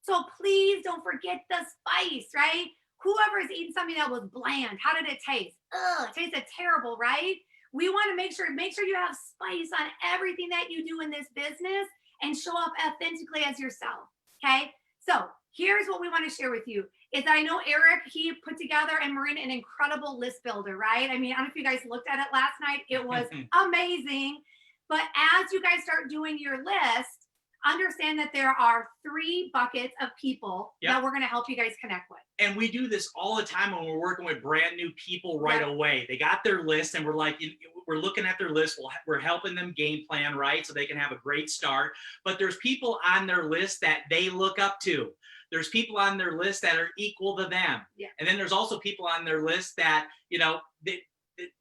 So please don't forget the spice, right? Whoever is eating something that was bland, how did it taste? Ugh, it tasted terrible, right? We want to make sure you have spice on everything that you do in this business and show up authentically as yourself, okay? So here's what we want to share with you is I know Eric, he put together, and Marina, an incredible list builder, right? I mean, I don't know if you guys looked at it last night. It was amazing. But as you guys start doing your list, understand that there are 3 buckets of people that we're going to help you guys connect with. And we do this all the time when we're working with brand new people right away. They got their list and we're like, we're looking at their list. We're helping them game plan, right? So they can have a great start. But there's people on their list that they look up to. There's people on their list that are equal to them. Yeah. And then there's also people on their list that,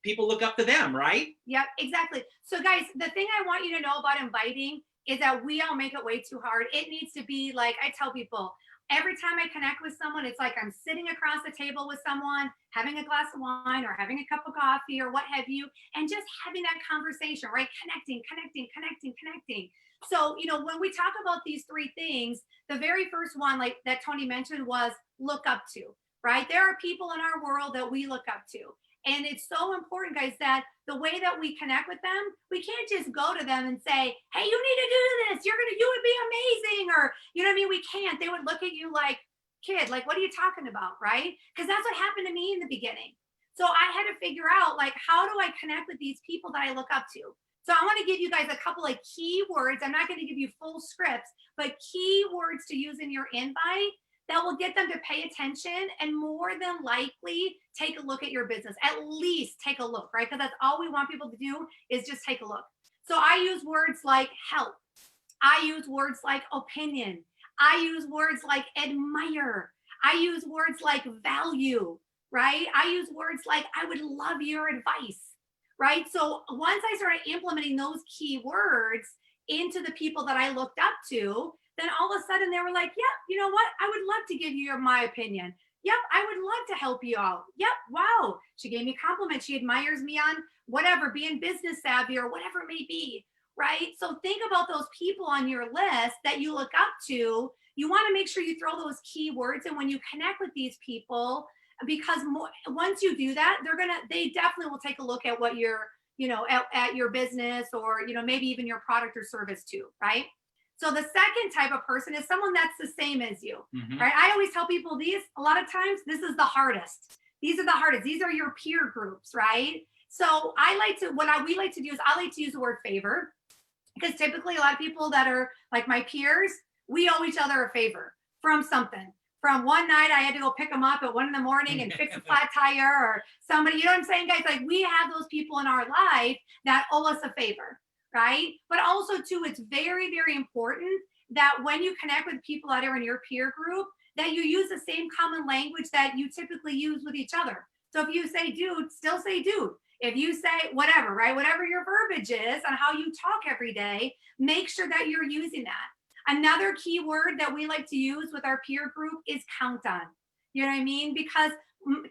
people look up to them, right? Yep, exactly. So guys, the thing I want you to know about inviting is that we all make it way too hard. It needs to be like, I tell people, every time I connect with someone, it's like I'm sitting across the table with someone, having a glass of wine or having a cup of coffee or what have you, and just having that conversation, right? Connecting. So, when we talk about these 3 things, the very first one, like that Tony mentioned, was look up to, right? There are people in our world that we look up to. And it's so important, guys, that the way that we connect with them, we can't just go to them and say, hey, you need to do this. You would be amazing. Or, you know what I mean? We can't. They would look at you like, kid, like, what are you talking about? Right? Because that's what happened to me in the beginning. So I had to figure out, like, how do I connect with these people that I look up to? So I want to give you guys a couple of key words. I'm not going to give you full scripts, but key words to use in your invite that will get them to pay attention and more than likely take a look at your business. At least take a look, right? Because that's all we want people to do is just take a look. So I use words like help. I use words like opinion. I use words like admire. I use words like value, right? I use words like I would love your advice, right? So once I started implementing those key words into the people that I looked up to, then all of a sudden they were like, yep, you know what? I would love to give you my opinion. Yep, I would love to help you out. Yep, wow. She gave me compliments. She admires me on whatever, being business savvy or whatever it may be, right? So think about those people on your list that you look up to. You want to make sure you throw those key words in when you connect with these people, because once you do that, they definitely will take a look at what you're, at your business or, maybe even your product or service too, right? So the second type of person is someone that's the same as you, right? I always tell people a lot of times, this is the hardest. These are the hardest. These are your peer groups, right? So we like to do is I like to use the word favor, because typically a lot of people that are like my peers, we owe each other a favor from something. From one night I had to go pick them up at 1 a.m. and fix a flat tire, or somebody, you know what I'm saying, guys? Like, we have those people in our life that owe us a favor. Right? But also too, it's very, very important that when you connect with people that are in your peer group, that you use the same common language that you typically use with each other. So if you say dude, still say dude. If you say whatever, right? Whatever your verbiage is on how you talk every day, make sure that you're using that. Another key word that we like to use with our peer group is count on. You know what I mean? Because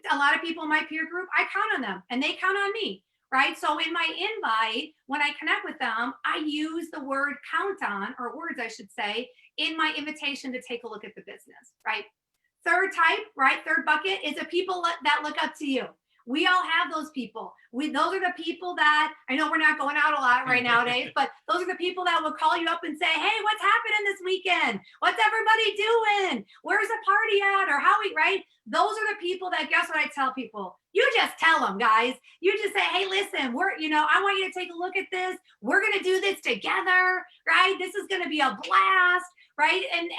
a lot of people in my peer group, I count on them and they count on me. Right? So in my invite, when I connect with them, I use the word count on, or words I should say, in my invitation to take a look at the business, right? Third type, right? Third bucket is the people that look up to you. We all have those people. Those are the people that, I know we're not going out a lot right nowadays, but those are the people that will call you up and say, hey, what's happening this weekend? What's everybody doing? Where's the party at? Or right? Those are the people that, guess what I tell people? You just tell them, guys. You just say, hey, listen, I want you to take a look at this. We're going to do this together, right? This is going to be a blast, right? And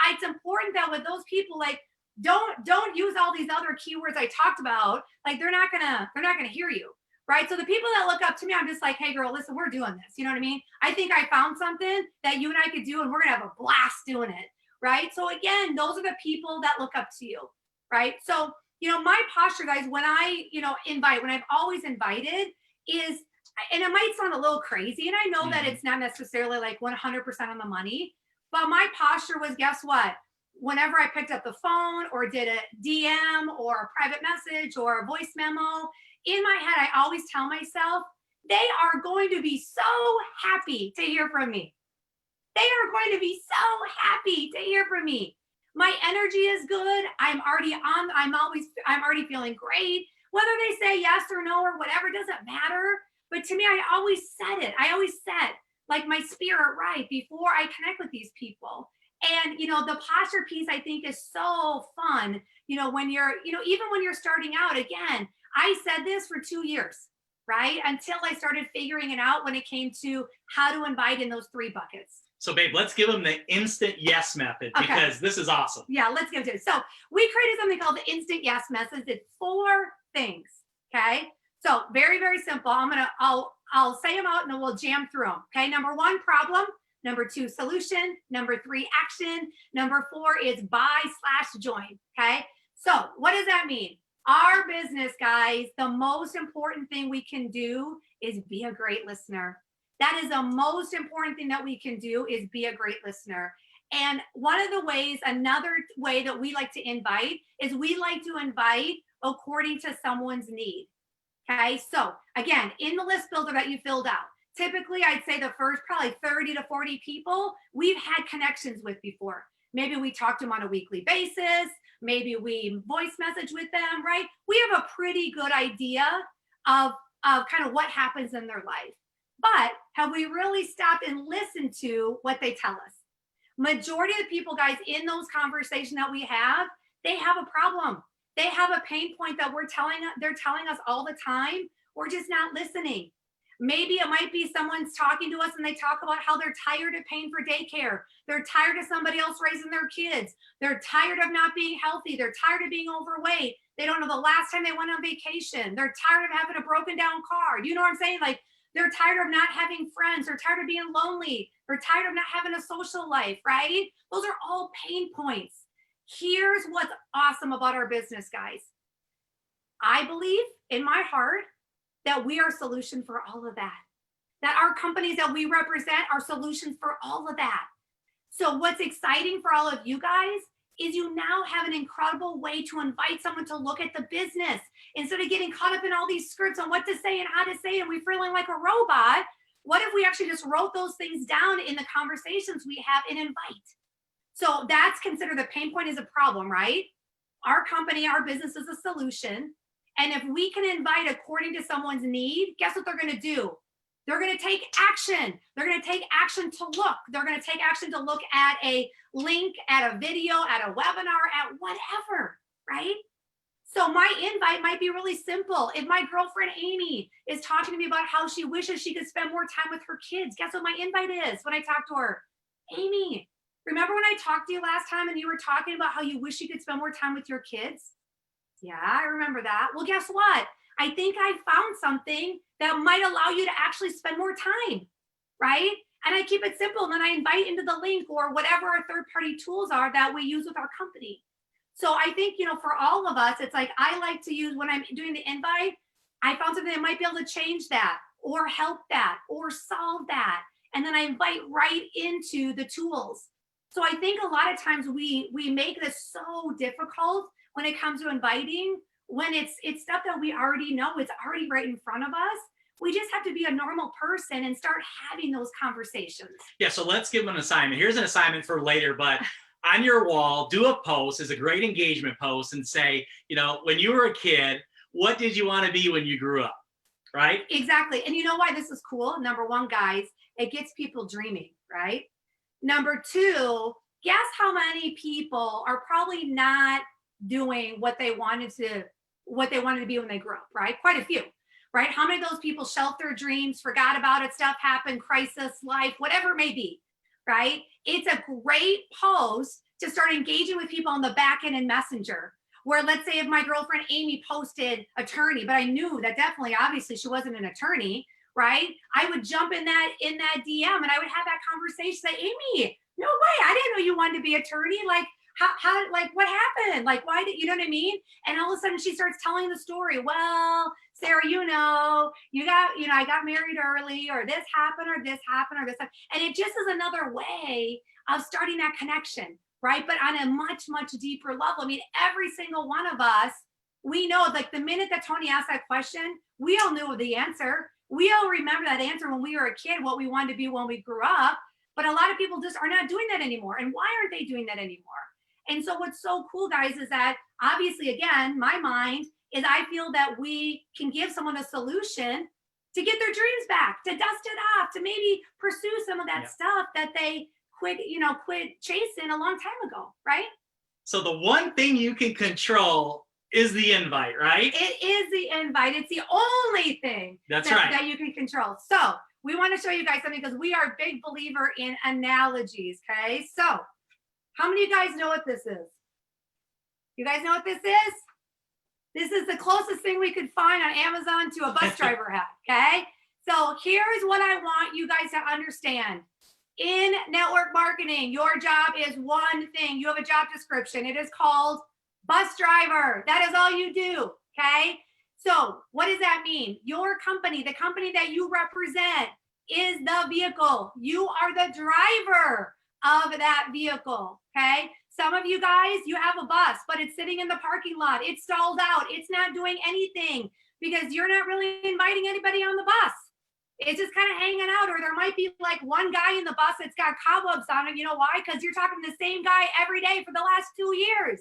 it's important that with those people, like, don't use all these other keywords I talked about. Like, they're not gonna hear you, right? So the people that look up to me, I'm just like, hey girl, listen, we're doing this. You know what I mean? I think I found something that you and I could do, and we're gonna have a blast doing it, right? So again, those are the people that look up to you, right? So, my posture, guys, when I, when I've always invited is, and it might sound a little crazy, and I know that it's not necessarily like 100% on the money, but my posture was, guess what? Whenever I picked up the phone or did a DM or a private message or a voice memo, in my head, I always tell myself, they are going to be so happy to hear from me. They are going to be so happy to hear from me. My energy is good. I'm already feeling great. Whether they say yes or no or whatever, doesn't matter. But to me, I always said it. I always said, like, my spirit right before I connect with these people. And, the posture piece I think is so fun, when you're, even when you're starting out. Again, I said this for 2 years, right? Until I started figuring it out when it came to how to invite in those 3 buckets. So babe, let's give them the instant yes method, Okay. because this is awesome. Yeah, let's get into it. So we created something called the instant yes method. It's 4 things. Okay. So very, very simple. I'll say them out and then we'll jam through them. Okay. Number 1, problem. Number 2, solution. Number 3, action. Number 4 is buy/join. Okay. So what does that mean? Our business, guys, the most important thing we can do is be a great listener. That is the most important thing that we can do, is be a great listener. And one of the ways, another way that we like to invite is we like to invite according to someone's need. Okay. So again, in the list builder that you filled out, typically I'd say the first probably 30 to 40 people we've had connections with before. Maybe we talk to them on a weekly basis. Maybe we voice message with them, right? We have a pretty good idea of kind of what happens in their life. But have we really stopped and listened to what they tell us? Majority of the people, guys, in those conversations that we have, they have a problem. They have a pain point that they're telling us all the time. We're just not listening. Maybe it might be someone's talking to us and they talk about how they're tired of paying for daycare. They're tired of somebody else raising their kids. They're tired of not being healthy. They're tired of being overweight. They don't know the last time they went on vacation. They're tired of having a broken down car. You know what I'm saying? Like, they're tired of not having friends. They're tired of being lonely. They're tired of not having a social life, right? Those are all pain points. Here's what's awesome about our business, guys. I believe in my heart that we are a solution for all of that. That our companies that we represent are solutions for all of that. So what's exciting for all of you guys is you now have an incredible way to invite someone to look at the business. Instead of getting caught up in all these scripts on what to say and how to say it, and we feeling like a robot, what if we actually just wrote those things down in the conversations we have and invite? So that's considered the pain point is a problem, right? Our company, our business is a solution. And if we can invite according to someone's need, guess what they're going to do? They're going to take action. They're going to take action to look. They're going to take action to look at a link, at a video, at a webinar, at whatever, right? So my invite might be really simple. If my girlfriend Amy is talking to me about how she wishes she could spend more time with her kids, guess what my invite is when I talk to her? Amy, remember when I talked to you last time and you were talking about how you wish you could spend more time with your kids? Yeah, I remember that. Well, guess what? I think I found something that might allow you to actually spend more time, right? And I keep it simple. And then I invite into the link or whatever our third-party tools are that we use with our company. So I think, for all of us, it's like I like to use when I'm doing the invite, I found something that might be able to change that or help that or solve that. And then I invite right into the tools. So I think a lot of times we make this so difficult when it comes to inviting, when it's stuff that we already know, it's already right in front of us. We just have to be a normal person and start having those conversations. Yeah, so let's give them an assignment. Here's an assignment for later, but on your wall, do a post as a great engagement post and say, when you were a kid, what did you want to be when you grew up, right? Exactly. And you know why this is cool? Number 1, guys, it gets people dreaming, right? Number 2, guess how many people are probably not doing what they wanted to be when they grew up, right? Quite a few, right? How many of those people shelved their dreams, forgot about it, stuff happened, crisis, life, whatever it may be, right? It's a great post to start engaging with people on the back end in Messenger, where let's say if my girlfriend Amy posted attorney, but I knew that definitely, obviously she wasn't an attorney, right? I would jump in that DM and I would have that conversation, say, Amy, no way, I didn't know you wanted to be attorney. Like, how like what happened? Like, why did you know what I mean? And all of a sudden she starts telling the story. Well, Sarah, I got married early, or this happened, or this happened, or this happened. And it just is another way of starting that connection, right? But on a much, much deeper level. I mean, every single one of us, we know, like the minute that Tony asked that question, we all knew the answer. We all remember that answer when we were a kid, what we wanted to be when we grew up. But a lot of people just are not doing that anymore. And why aren't they doing that anymore? And so what's so cool, guys, is that obviously, again, my mind is I feel that we can give someone a solution to get their dreams back, to dust it off, to maybe pursue some of that stuff that they quit chasing a long time ago, right? So the one thing you can control is the invite, right? It is the invite. It's the only thing that you can control. So we want to show you guys something because we are a big believer in analogies. Okay. So how many of you guys know what this is? You guys know what this is? This is the closest thing we could find on Amazon to a bus driver hat. Okay. So here's what I want you guys to understand. In network marketing, your job is one thing. You have a job description. It is called bus driver. That is all you do. Okay. So what does that mean? Your company, the company that you represent, is the vehicle. You are the driver of that vehicle. Okay. Some of you guys, you have a bus, but it's sitting in the parking lot. It's stalled out. It's not doing anything because you're not really inviting anybody on the bus. It's just kind of hanging out, or there might be like one guy in the bus that's got cobwebs on it. You know why? Because you're talking to the same guy every day for the last 2 years,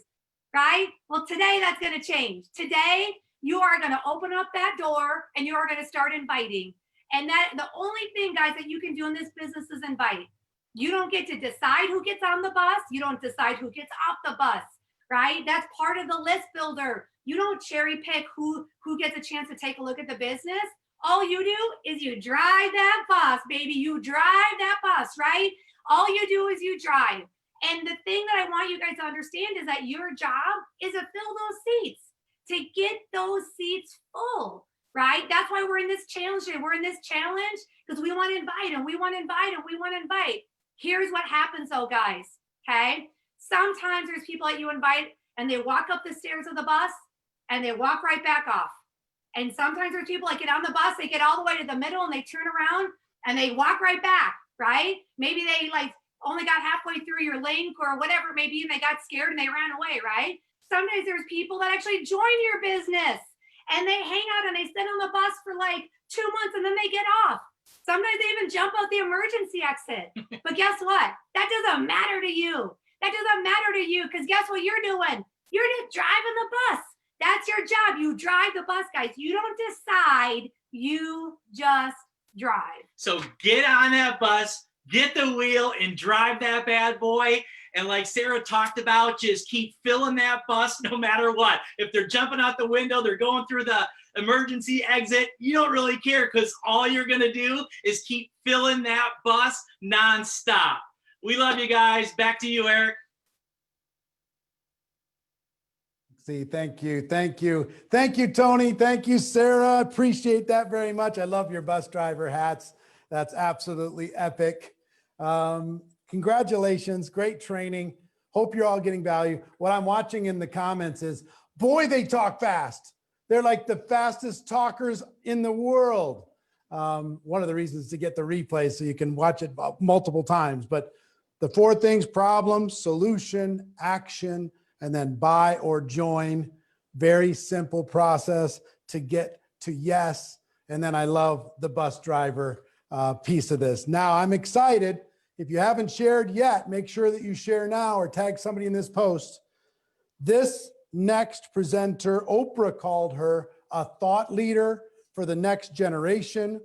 right? Well, today that's going to change. Today, you are going to open up that door and you are going to start inviting. And that the only thing, guys, that you can do in this business is invite. You don't get to decide who gets on the bus. You don't decide who gets off the bus, right? That's part of the list builder. You don't cherry pick who gets a chance to take a look at the business. All you do is you drive that bus, baby. You drive that bus, right? All you do is you drive. And the thing that I want you guys to understand is that your job is to fill those seats, to get those seats full, right? That's why we're in this challenge today. We're in this challenge because we want to invite and we want to invite and we want to invite. Here's what happens though, guys, okay? Sometimes there's people that you invite and they walk up the stairs of the bus and they walk right back off. And sometimes there's people that get on the bus, they get all the way to the middle and they turn around and they walk right back, right? Maybe they like only got halfway through your link or whatever, maybe, and they got scared and they ran away, right? Sometimes there's people that actually join your business and they hang out and they sit on the bus for like 2 months and then they get off. Sometimes they even jump out the emergency exit. But guess what? That doesn't matter to you. That doesn't matter to you because guess what you're doing? You're just driving the bus. That's your job. You drive the bus, guys. You don't decide. You just drive. So get on that bus, get the wheel, and drive that bad boy. And like Sarah talked about, just keep filling that bus no matter what. If they're jumping out the window, they're going through the emergency exit, you don't really care because all you're going to do is keep filling that bus nonstop. We love you guys. Back to you, Eric. See, thank you. Thank you. Thank you, Tony. Thank you, Sarah. Appreciate that very much. I love your bus driver hats. That's absolutely epic. Congratulations. Great training. Hope you're all getting value. What I'm watching in the comments is, boy, they talk fast. They're like the fastest talkers in the world. One of the reasons to get the replay so you can watch it multiple times. But the 4 things: problem, solution, action, and then buy or join. Very simple process to get to yes. And then I love the bus driver piece of this. Now I'm excited. If you haven't shared yet, make sure that you share now or tag somebody in this post. This next presenter, Oprah called her a thought leader for the next generation.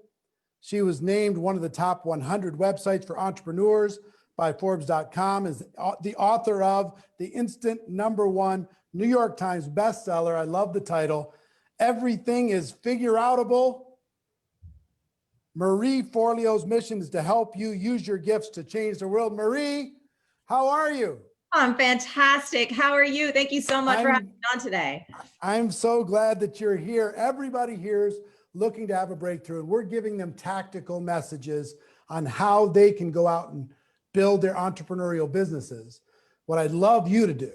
She was named one of the top 100 websites for entrepreneurs by Forbes.com, is the author of the instant #1 New York Times bestseller. I love the title. Everything is Figure-Outable. Marie Forleo's mission is to help you use your gifts to change the world. Marie, how are you? I'm fantastic. How are you? Thank you so much for having me on today. I'm so glad that you're here. Everybody here is looking to have a breakthrough, and we're giving them tactical messages on how they can go out and build their entrepreneurial businesses. What I'd love you to do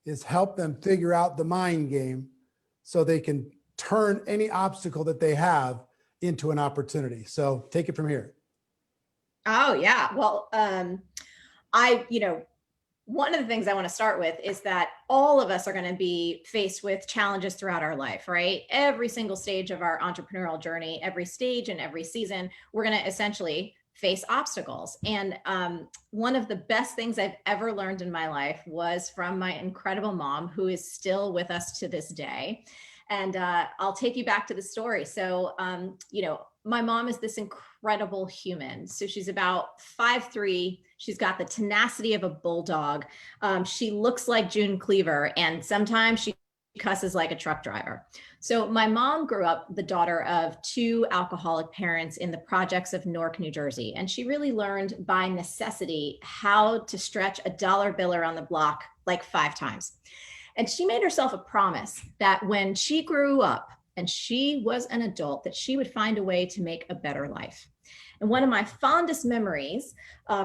is help them figure out the mind game so they can turn any obstacle that they have into an opportunity. So take it from here. Oh yeah. Well, one of the things I want to start with is that all of us are going to be faced with challenges throughout our life, right? Every single stage of our entrepreneurial journey, every stage and every season, we're going to essentially face obstacles. And one of the best things I've ever learned in my life was from my incredible mom, who is still with us to this day. And I'll take you back to the story. So, my mom is this incredible human. So she's about 5'3". She's got the tenacity of a bulldog. She looks like June Cleaver, and sometimes she cusses like a truck driver. So my mom grew up the daughter of two alcoholic parents in the projects of Newark, New Jersey. And she really learned by necessity how to stretch a dollar bill around the block like 5 times. And she made herself a promise that when she grew up and she was an adult, that she would find a way to make a better life. And one of my fondest memories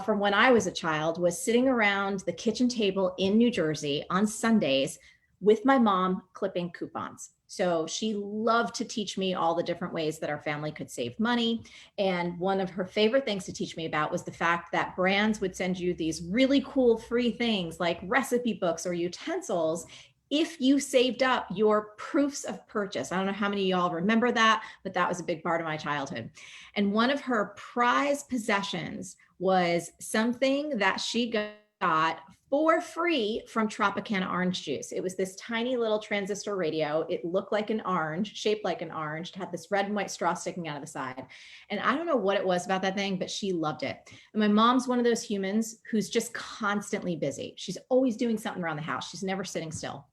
from when I was a child was sitting around the kitchen table in New Jersey on Sundays with my mom clipping coupons. So she loved to teach me all the different ways that our family could save money. And one of her favorite things to teach me about was the fact that brands would send you these really cool free things like recipe books or utensils if you saved up your proofs of purchase. I don't know how many of y'all remember that, but that was a big part of my childhood. And one of her prized possessions was something that she got for free from Tropicana orange juice. It was this tiny little transistor radio. It looked like an orange, shaped like an orange. It had this red and white straw sticking out of the side. And I don't know what it was about that thing, but she loved it. And my mom's one of those humans who's just constantly busy. She's always doing something around the house. She's never sitting still.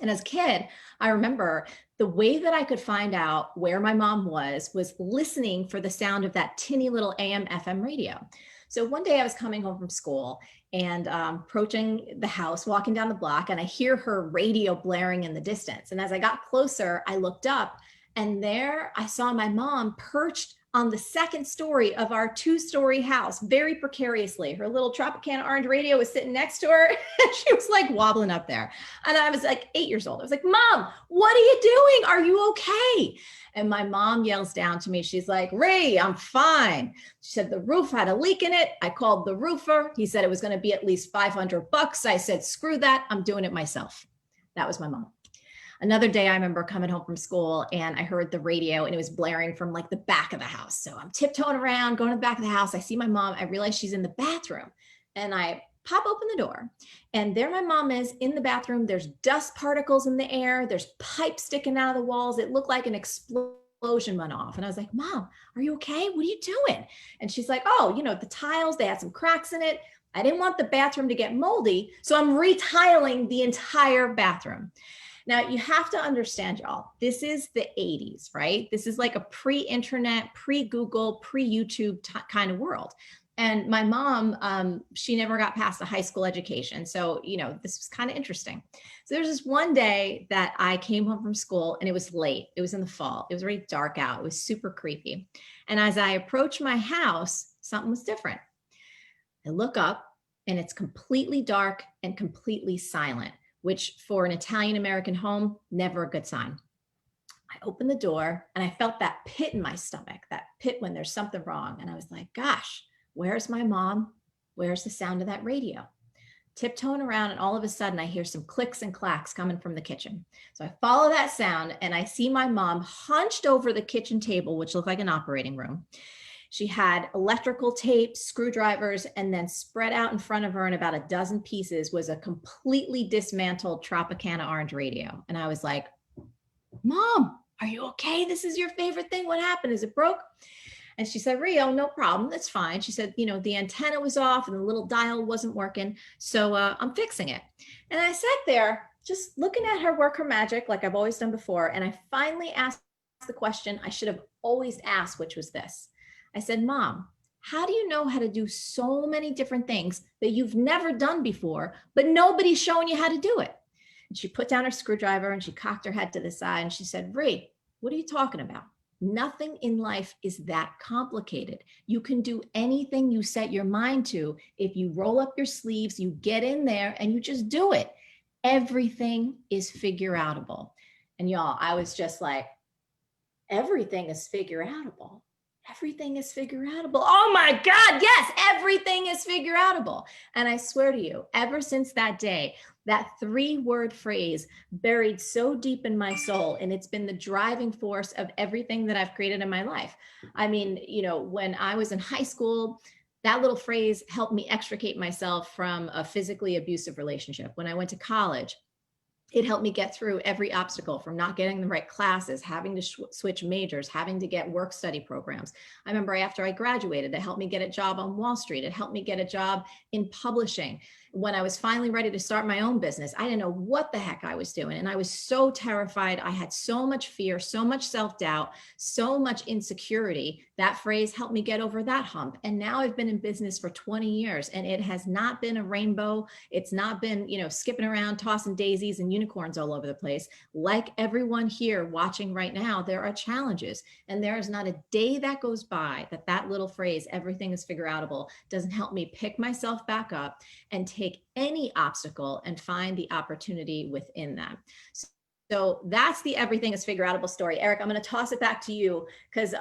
And as a kid, I remember the way that I could find out where my mom was listening for the sound of that tinny little AM FM radio. So one day I was coming home from school and approaching the house, walking down the block, and I hear her radio blaring in the distance. And as I got closer, I looked up, and there I saw my mom perched on the second story of our 2-story house, very precariously. Her little Tropicana orange radio was sitting next to her, and she was like wobbling up there. And I was like 8 years old. I was like, Mom, what are you doing? Are you okay? And my mom yells down to me. She's like, Ray, I'm fine. She said the roof had a leak in it. I called the roofer. He said it was going to be at least $500. I said, screw that. I'm doing it myself. That was my mom. Another day, I remember coming home from school and I heard the radio and it was blaring from like the back of the house. So I'm tiptoeing around, going to the back of the house. I see my mom. I realize she's in the bathroom and I pop open the door and there my mom is in the bathroom. There's dust particles in the air. There's pipes sticking out of the walls. It looked like an explosion went off. And I was like, Mom, are you okay? What are you doing? And she's like, oh, the tiles, they had some cracks in it. I didn't want the bathroom to get moldy. So I'm retiling the entire bathroom. Now, you have to understand, y'all, this is the 80s, right? This is like a pre-internet, pre-Google, pre-YouTube kind of world. And my mom, she never got past a high school education. So, this was kind of interesting. So there's this one day that I came home from school and it was late. It was in the fall. It was already dark out. It was super creepy. And as I approached my house, something was different. I look up and it's completely dark and completely silent, which for an Italian-American home, never a good sign. I opened the door and I felt that pit in my stomach, that pit when there's something wrong. And I was like, gosh, where's my mom? Where's the sound of that radio? Tiptoeing around and all of a sudden I hear some clicks and clacks coming from the kitchen. So I follow that sound and I see my mom hunched over the kitchen table, which looked like an operating room. She had electrical tape, screwdrivers, and then spread out in front of her in about a dozen pieces was a completely dismantled Tropicana orange radio. And I was like, Mom, are you okay? This is your favorite thing. What happened? Is it broke? And she said, Rio, no problem. That's fine. She said, the antenna was off and the little dial wasn't working. So I'm fixing it. And I sat there just looking at her work her magic like I've always done before. And I finally asked the question I should have always asked, which was this. I said, Mom, how do you know how to do so many different things that you've never done before, but nobody's showing you how to do it? And she put down her screwdriver and she cocked her head to the side and she said, Ree, what are you talking about? Nothing in life is that complicated. You can do anything you set your mind to. If you roll up your sleeves, you get in there and you just do it. Everything is figure outable. And y'all, I was just like, everything is figure outable. everything is figure outable. Oh my God, yes, everything is figure outable. And I swear to you, ever since that day, that 3-word phrase buried so deep in my soul, and it's been the driving force of everything that I've created in my life. I mean, when I was in high school, that little phrase helped me extricate myself from a physically abusive relationship. When I went to college, it helped me get through every obstacle, from not getting the right classes, having to switch majors, having to get work study programs. I remember after I graduated, it helped me get a job on Wall Street. It helped me get a job in publishing. When I was finally ready to start my own business, I didn't know what the heck I was doing. And I was so terrified. I had so much fear, so much self-doubt, so much insecurity. That phrase helped me get over that hump. And now I've been in business for 20 years, and it has not been a rainbow. It's not been, skipping around, tossing daisies and unicorns all over the place. Like everyone here watching right now, there are challenges, and there is not a day that goes by that little phrase, everything is figure outable, doesn't help me pick myself back up and take any obstacle and find the opportunity within them. So that's the everything is figure outable story. Eric, I'm going to toss it back to you, because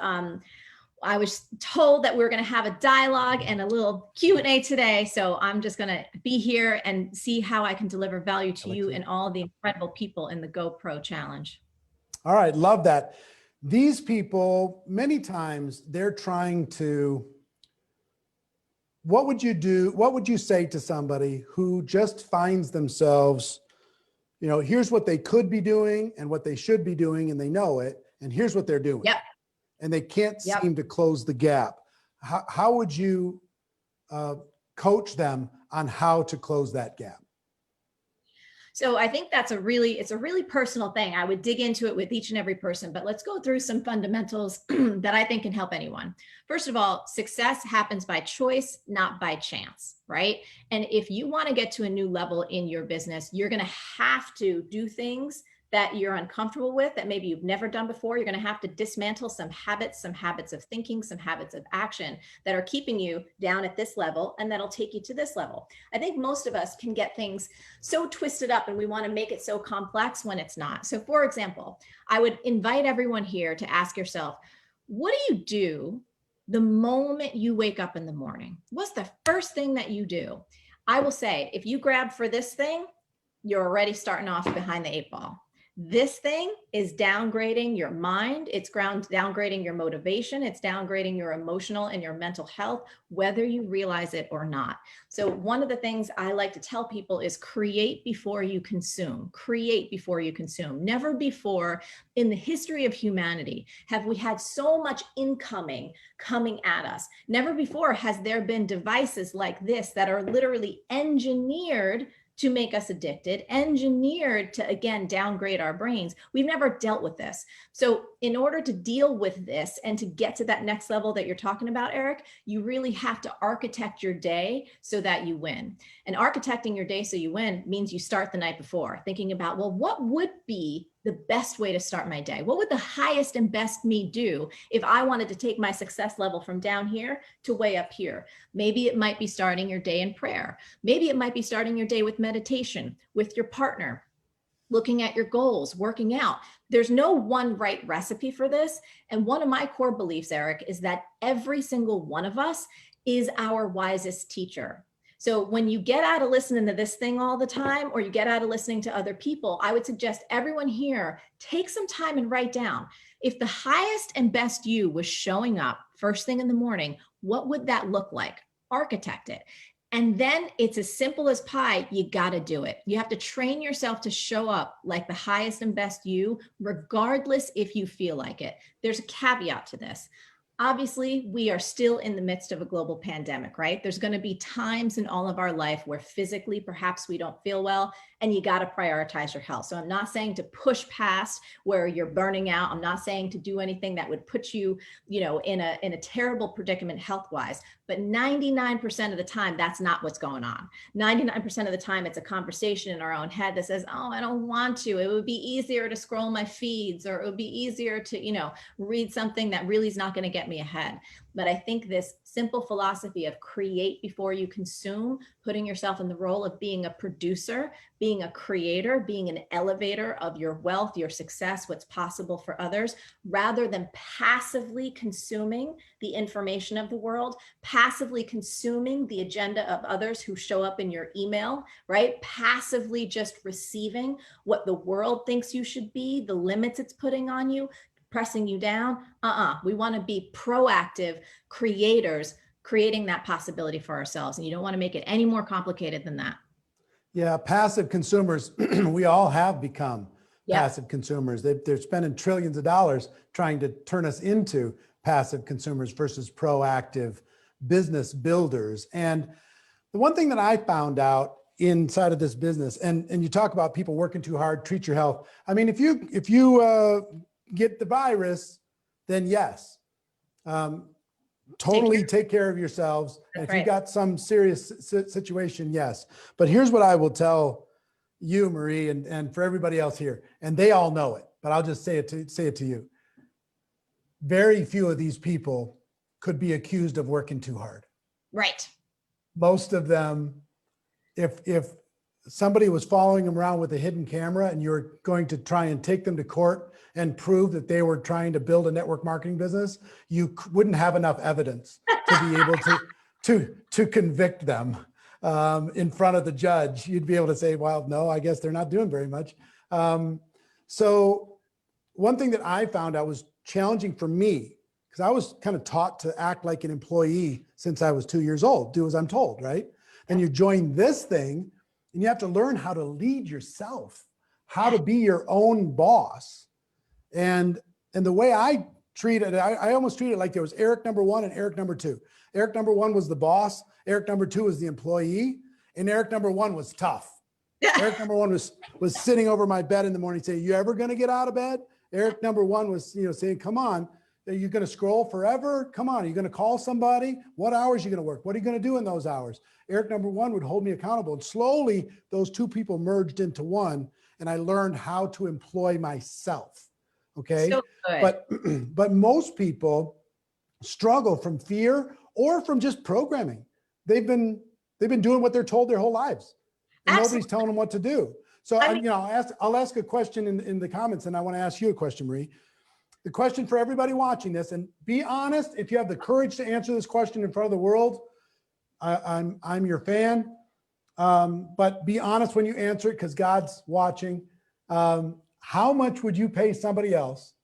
I was told that we were going to have a dialogue and a little Q&A today. So I'm just going to be here and see how I can deliver value to you and all the incredible people in the GoPro Challenge. All right. Love that. These people, many times they're trying to, what would you do? What would you say to somebody who just finds themselves, here's what they could be doing and what they should be doing, and they know it, and here's what they're doing. Yep. And they can't seem to close the gap. How would you coach them on how to close that gap? So I think it's a really personal thing. I would dig into it with each and every person, but let's go through some fundamentals that I think can help anyone. First of all, success happens by choice, not by chance, right? And if you want to get to a new level in your business, you're going to have to do things that you're uncomfortable with, that maybe you've never done before. You're going to have to dismantle some habits of thinking, some habits of action that are keeping you down at this level, and that'll take you to this level. I think most of us can get things so twisted up, and we want to make it so complex when it's not. So for example, I would invite everyone here to ask yourself, what do you do the moment you wake up in the morning? What's the first thing that you do? I will say, if you grab for this thing, you're already starting off behind the 8 ball. This thing is downgrading your mind. It's downgrading your motivation. It's downgrading your emotional and your mental health, whether you realize it or not. So one of the things I like to tell people is create before you consume. Create before you consume. Never before in the history of humanity have we had so much incoming coming at us. Never before has there been devices like this that are literally engineered to make us addicted, engineered to, again, downgrade our brains. We've never dealt with this. So in order to deal with this and to get to that next level that you're talking about, Eric, you really have to architect your day so that you win. And architecting your day so you win means you start the night before, thinking about, well, what would be the best way to start my day? What would the highest and best me do if I wanted to take my success level from down here to way up here? Maybe it might be starting your day in prayer. Maybe it might be starting your day with meditation, with your partner, looking at your goals, working out. There's no one right recipe for this. And one of my core beliefs, Eric, is that every single one of us is our wisest teacher. So when you get out of listening to this thing all the time, or you get out of listening to other people, I would suggest everyone here take some time and write down, if the highest and best you was showing up first thing in the morning, what would that look like? Architect it. And then it's as simple as pie. You got to do it. You have to train yourself to show up like the highest and best you, regardless if you feel like it. There's a caveat to this. Obviously, we are still in the midst of a global pandemic, right? There's going to be times in all of our life where physically, perhaps we don't feel well, and you got to prioritize your health. So I'm not saying to push past where you're burning out. I'm not saying to do anything that would put you, in a terrible predicament health-wise. But 99% of the time, that's not what's going on. 99% of the time, it's a conversation in our own head that says, oh, I don't want to. It would be easier to scroll my feeds, or it would be easier to, read something that really is not going to get me ahead. But I think this simple philosophy of create before you consume, putting yourself in the role of being a producer, being a creator, being an elevator of your wealth, your success, what's possible for others, rather than passively consuming the information of the world, passively consuming the agenda of others who show up in your email, right? Passively just receiving what the world thinks you should be, the limits it's putting on you, pressing you down. We want to be proactive creators, creating that possibility for ourselves. And you don't want to make it any more complicated than that. Yeah, passive consumers, we all have become passive consumers. They're spending trillions of dollars trying to turn us into passive consumers versus proactive business builders. And the one thing that I found out inside of this business, and you talk about people working too hard, treat your health. I mean, if you get the virus, then yes, totally take care of yourselves. And if you got some serious situation, yes. But here's what I will tell you, Marie, and for everybody else here, and they all know it, but I'll just say it to you. Very few of these people could be accused of working too hard. Right. Most of them, if somebody was following them around with a hidden camera and you're going to try and take them to court and prove that they were trying to build a network marketing business, you wouldn't have enough evidence to be able to convict them in front of the judge. You'd be able to say, well, no, I guess they're not doing very much. So one thing that I found out was challenging for me, because I was kind of taught to act like an employee since I was 2 years old, do as I'm told, right? And you join this thing and you have to learn how to lead yourself, how to be your own boss. And the way I treat it, I almost treat it like there was Eric number one and Eric number two. Eric number one was the boss. Eric number two was the employee. And Eric number one was tough. Eric number one was sitting over my bed in the morning saying, you ever going to get out of bed? Eric number one was, saying, come on, are you going to scroll forever? Come on, are you going to call somebody? What hours are you going to work? What are you going to do in those hours? Eric number one would hold me accountable. And slowly those two people merged into one. And I learned how to employ myself. Okay. So good. But most people struggle from fear or from just programming. They've been doing what they're told their whole lives. And nobody's telling them what to do. So I'll ask a question in the comments, and I want to ask you a question, Marie. The question for everybody watching this, and be honest, if you have the courage to answer this question in front of the world, I'm your fan. But be honest when you answer it, because God's watching. How much would you pay somebody else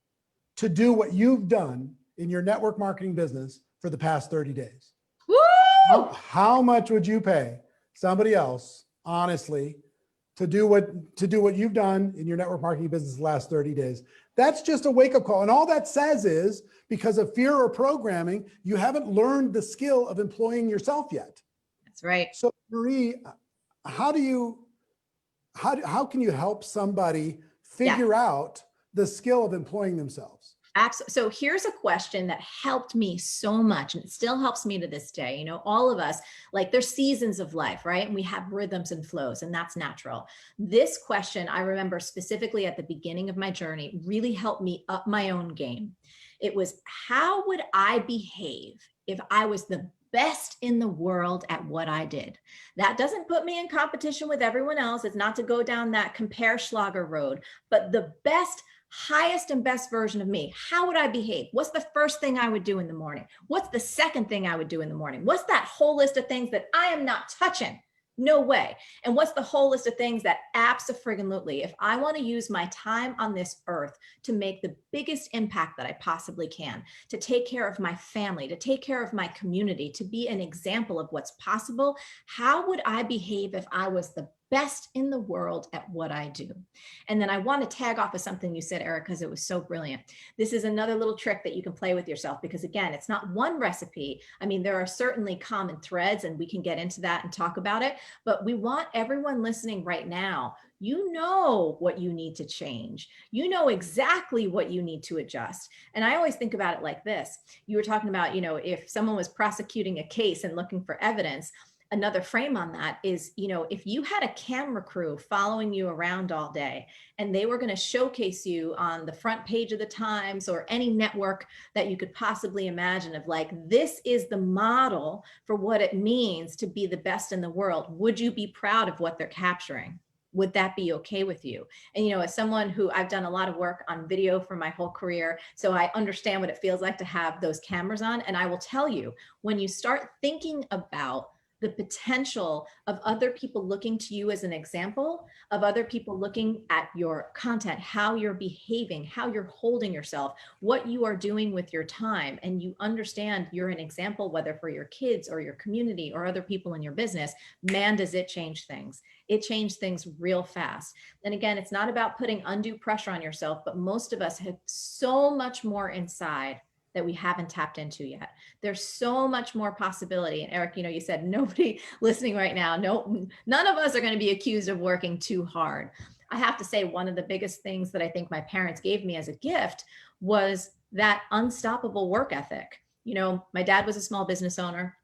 to do what you've done in your network marketing business for the past 30 days? Woo! How much would you pay somebody else, honestly, to do what you've done in your network marketing business the last 30 days? That's just a wake-up call. And all that says is, because of fear or programming, you haven't learned the skill of employing yourself yet. That's right. So Marie, how can you help somebody figure out the skill of employing themselves? Absolutely. So here's a question that helped me so much, and it still helps me to this day. All of us, like, there's seasons of life, right? And we have rhythms and flows, and that's natural. This question, I remember specifically at the beginning of my journey, really helped me up my own game. It was, how would I behave if I was the best in the world at what I did? That doesn't put me in competition with everyone else. It's not to go down that compare Schlager road, but the best, highest and best version of me. How would I behave? What's the first thing I would do in the morning? What's the second thing I would do in the morning? What's that whole list of things that I am not touching? No way. And what's the whole list of things that abso-friggin-lutely, if I want to use my time on this earth to make the biggest impact that I possibly can, to take care of my family, to take care of my community, to be an example of what's possible, how would I behave if I was the best in the world at what I do? And then I want to tag off of something you said, Eric, because it was so brilliant. This is another little trick that you can play with yourself, because again, it's not one recipe. I mean, there are certainly common threads, and we can get into that and talk about it, but we want everyone listening right now, you know what you need to change. You know exactly what you need to adjust. And I always think about it like this. You were talking about, if someone was prosecuting a case and looking for evidence, another frame on that is, you know, if you had a camera crew following you around all day and they were going to showcase you on the front page of the Times or any network that you could possibly imagine of like, this is the model for what it means to be the best in the world, would you be proud of what they're capturing? Would that be okay with you? And, you know, as someone who I've done a lot of work on video for my whole career, so I understand what it feels like to have those cameras on. And I will tell you, when you start thinking about the potential of other people looking to you as an example, of other people looking at your content, how you're behaving, how you're holding yourself, what you are doing with your time, and you understand you're an example, whether for your kids or your community or other people in your business, man, does it change things. It changed things real fast. And again, it's not about putting undue pressure on yourself, but most of us have so much more inside that we haven't tapped into yet. There's so much more possibility. And Eric, you know, you said nobody listening right now, none of us are going to be accused of working too hard. I have to say, one of the biggest things that I think my parents gave me as a gift was that unstoppable work ethic. You know, my dad was a small business owner.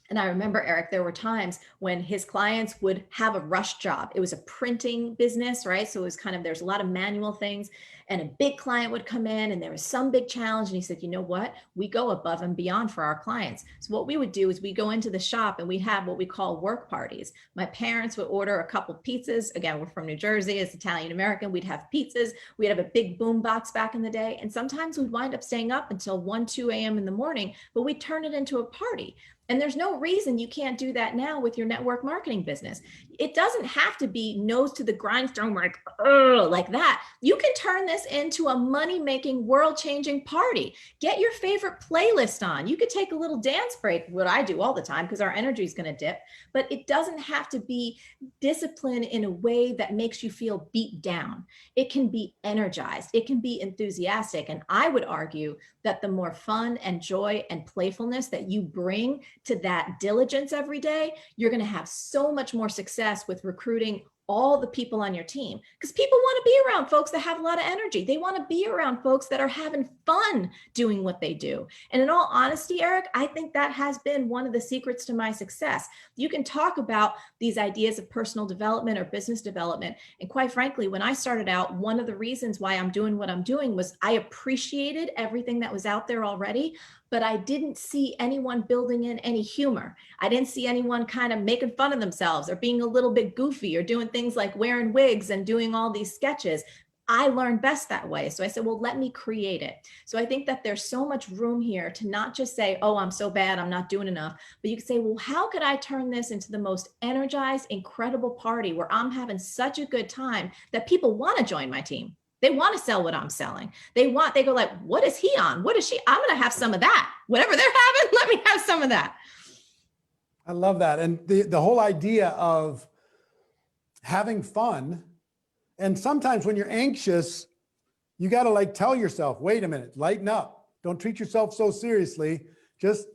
And I remember, Eric, there were times when his clients would have a rush job. It was a printing business, right? So it was kind of, there's a lot of manual things, and a big client would come in and there was some big challenge. And he said, you know what? We go above and beyond for our clients. So what we would do is we go into the shop and we have what we call work parties. My parents would order a couple pizzas. Again, we're from New Jersey, it's Italian American. We'd have pizzas. We'd have a big boom box back in the day. And sometimes we'd wind up staying up until 1, 2 a.m. in the morning, but we'd turn it into a party. And there's no reason you can't do that now with your network marketing business. It doesn't have to be nose to the grindstone, like that. You can turn this into a money-making, world-changing party. Get your favorite playlist on. You could take a little dance break, what I do all the time, because our energy is going to dip. But it doesn't have to be discipline in a way that makes you feel beat down. It can be energized. It can be enthusiastic. And I would argue that the more fun and joy and playfulness that you bring to that diligence every day, you're going to have so much more success with recruiting all the people on your team, because people want to be around folks that have a lot of energy. They want to be around folks that are having fun doing what they do. And in all honesty, Eric, I think that has been one of the secrets to my success. You can talk about these ideas of personal development or business development. And quite frankly, when I started out, one of the reasons why I'm doing what I'm doing was I appreciated everything that was out there already, but I didn't see anyone building in any humor. I didn't see anyone kind of making fun of themselves or being a little bit goofy or doing things like wearing wigs and doing all these sketches. I learned best that way. So I said, well, let me create it. So I think that there's so much room here to not just say, oh, I'm so bad, I'm not doing enough. But you can say, well, how could I turn this into the most energized, incredible party where I'm having such a good time that people want to join my team? They want to sell what I'm selling. They go like, what is he on? What is she? I'm going to have some of that. Whatever they're having, let me have some of that. I love that. And the whole idea of having fun. And sometimes when you're anxious, you got to like tell yourself, wait a minute, lighten up. Don't treat yourself so seriously. Just,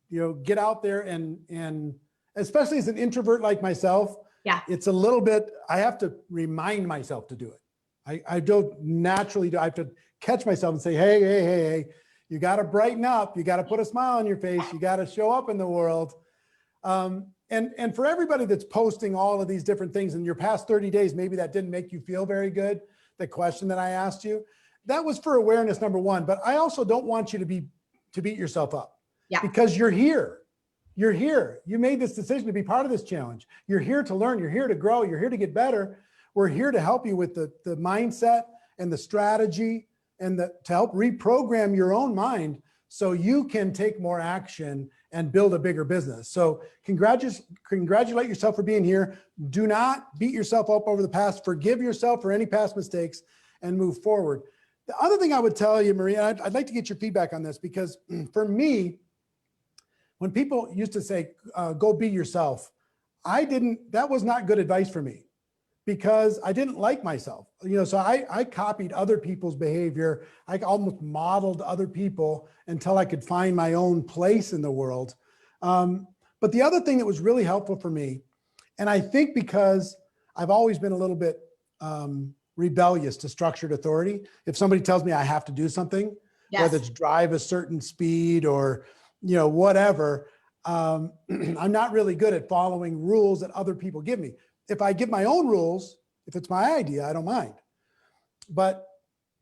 you know, get out there and especially as an introvert like myself, yeah, it's a little bit, I have to remind myself to do it. I don't naturally do. I have to catch myself and say, hey, you got to brighten up. You got to put a smile on your face. You got to show up in the world. And for everybody that's posting all of these different things in your past 30 days, maybe that didn't make you feel very good. The question that I asked you, that was for awareness, number one. But I also don't want you to beat yourself up. Yeah. Because you're here. You're here. You made this decision to be part of this challenge. You're here to learn. You're here to grow. You're here to get better. We're here to help you with the mindset and the strategy and to help reprogram your own mind so you can take more action and build a bigger business. So congratulate yourself for being here. Do not beat yourself up over the past. Forgive yourself for any past mistakes and move forward. The other thing I would tell you, Maria, I'd like to get your feedback on this, because for me, when people used to say, go be yourself, that was not good advice for me, because I didn't like myself. You know, so I copied other people's behavior. I almost modeled other people until I could find my own place in the world. But the other thing that was really helpful for me, and I think because I've always been a little bit rebellious to structured authority. If somebody tells me I have to do something, yes, whether it's drive a certain speed or, you know, whatever, I'm not really good at following rules that other people give me. If I give my own rules, if it's my idea, I don't mind. But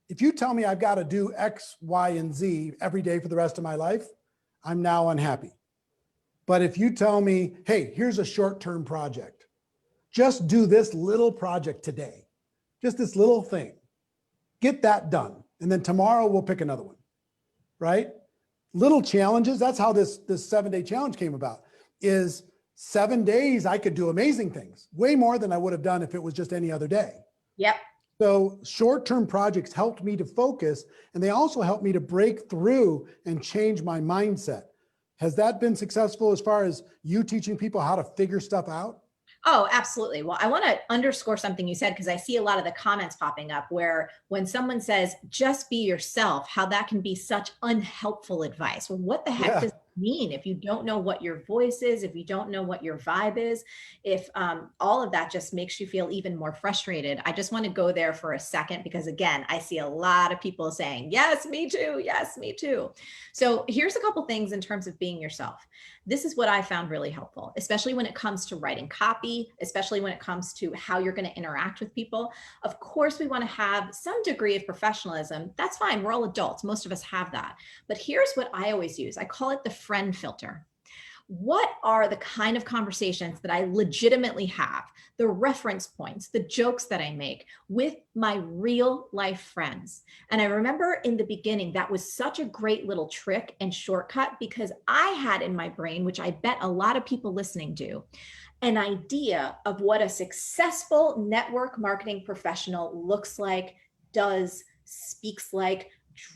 if you tell me I've got to do X, Y, and Z every day for the rest of my life, I'm now unhappy. But if you tell me, hey, here's a short-term project, just do this little project today, just this little thing, get that done. And then tomorrow we'll pick another one, right? Little challenges. That's how this 7-day challenge came about, is 7 days I could do amazing things, way more than I would have done if it was just any other day. Yep. So short-term projects helped me to focus, and they also helped me to break through and change my mindset. Has that been successful as far as you teaching people how to figure stuff out? Oh, absolutely. Well, I want to underscore something you said, because I see a lot of the comments popping up where when someone says, just be yourself, how that can be such unhelpful advice. Well, what the heck does it mean if you don't know what your voice is, if you don't know what your vibe is, if all of that just makes you feel even more frustrated? I just want to go there for a second, because again, I see a lot of people saying, yes, me too. Yes, me too. So here's a couple things in terms of being yourself. This is what I found really helpful, especially when it comes to writing copy, especially when it comes to how you're going to interact with people. Of course, we want to have some degree of professionalism. That's fine. We're all adults. Most of us have that. But here's what I always use. I call it the friend filter. What are the kind of conversations that I legitimately have, the reference points, the jokes that I make with my real life friends? And I remember in the beginning, that was such a great little trick and shortcut, because I had in my brain, which I bet a lot of people listening do, an idea of what a successful network marketing professional looks like, does, speaks like,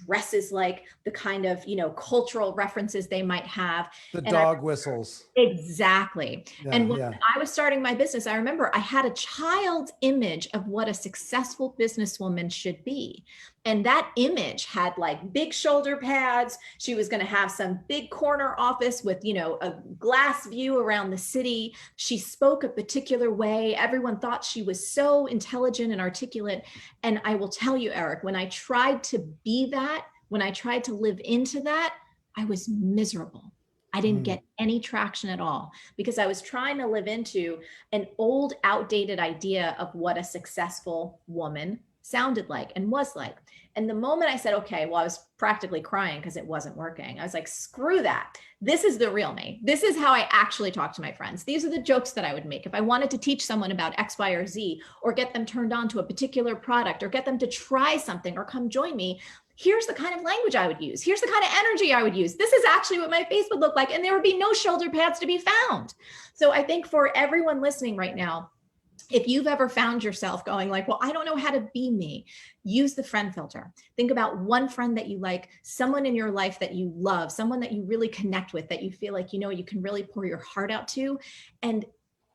dresses like, the kind of, cultural references they might have. The dog whistles. Exactly. Yeah, and when I was starting my business, I remember I had a child's image of what a successful businesswoman should be. And that image had like big shoulder pads. She was going to have some big corner office with, a glass view around the city. She spoke a particular way. Everyone thought she was so intelligent and articulate. And I will tell you, Eric, when I tried to be that, when I tried to live into that, I was miserable. I didn't get any traction at all, because I was trying to live into an old, outdated idea of what a successful woman sounded like and was like. And the moment I said, okay, well, I was practically crying because it wasn't working. I was like, screw that. This is the real me. This is how I actually talk to my friends. These are the jokes that I would make. If I wanted to teach someone about X, Y, or Z, or get them turned on to a particular product, or get them to try something or come join me, here's the kind of language I would use. Here's the kind of energy I would use. This is actually what my face would look like. And there would be no shoulder pads to be found. So I think for everyone listening right now, if you've ever found yourself going like, well, I don't know how to be me, use the friend filter. Think about one friend that you like, someone in your life that you love, someone that you really connect with, that you feel like, you can really pour your heart out to, and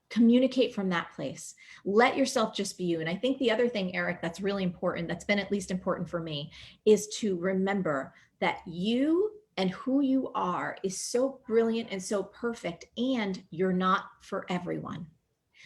communicate from that place. Let yourself just be you. And I think the other thing, Eric, that's really important, that's been at least important for me, is to remember that you and who you are is so brilliant and so perfect, and you're not for everyone.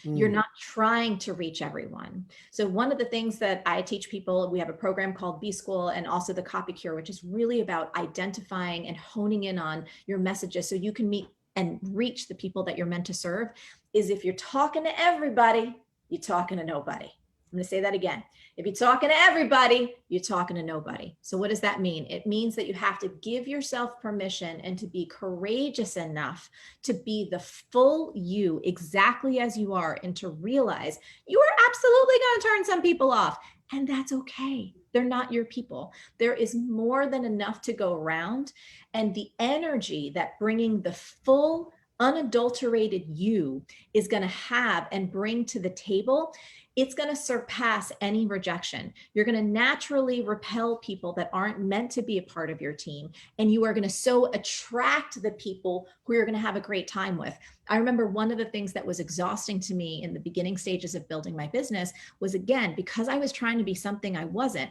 You're not trying to reach everyone. So one of the things that I teach people, we have a program called B School, and also the Copy Cure, which is really about identifying and honing in on your messages so you can meet and reach the people that you're meant to serve, is if you're talking to everybody, you're talking to nobody. I'm going to say that again. If you're talking to everybody, you're talking to nobody. So what does that mean? It means that you have to give yourself permission and to be courageous enough to be the full you, exactly as you are, and to realize you are absolutely going to turn some people off. And that's okay. They're not your people. There is more than enough to go around. And the energy that bringing the full, unadulterated you is going to have and bring to the table, it's going to surpass any rejection. You're going to naturally repel people that aren't meant to be a part of your team. And you are going to so attract the people who you're going to have a great time with. I remember one of the things that was exhausting to me in the beginning stages of building my business was, again, because I was trying to be something I wasn't,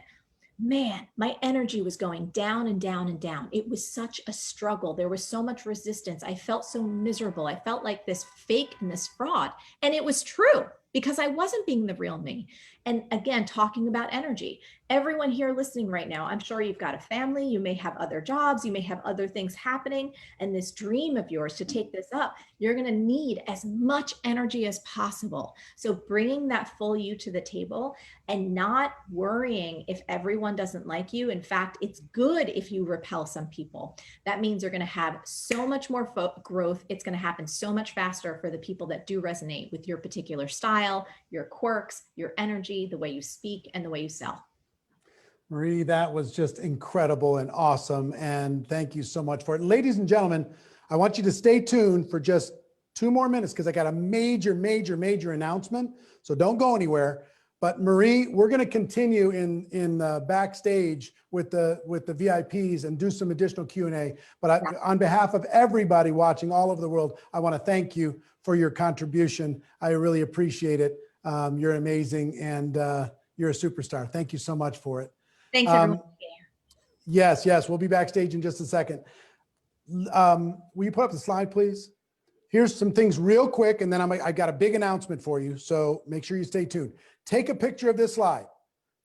man, my energy was going down and down and down. It was such a struggle. There was so much resistance. I felt so miserable. I felt like this fake and this fraud. And it was true, because I wasn't being the real me. And again, talking about energy. Everyone here listening right now, I'm sure you've got a family, you may have other jobs, you may have other things happening, and this dream of yours to take this up, you're going to need as much energy as possible. So bringing that full you to the table and not worrying if everyone doesn't like you. In fact, it's good if you repel some people. That means you're going to have so much more growth. It's going to happen so much faster for the people that do resonate with your particular style, your quirks, your energy, the way you speak, and the way you sell. Marie, that was just incredible and awesome. And thank you so much for it. Ladies and gentlemen, I want you to stay tuned for just 2 more minutes because I got a major announcement. So don't go anywhere. But Marie, we're going to continue in backstage with the VIPs and do some additional Q&A. But on behalf of everybody watching all over the world, I want to thank you for your contribution. I really appreciate it. You're amazing and you're a superstar. Thank you so much for it. Thanks, everyone. Yes. We'll be backstage in just a second. Will you put up the slide, please? Here's some things real quick, and then I got a big announcement for you. So make sure you stay tuned. Take a picture of this slide.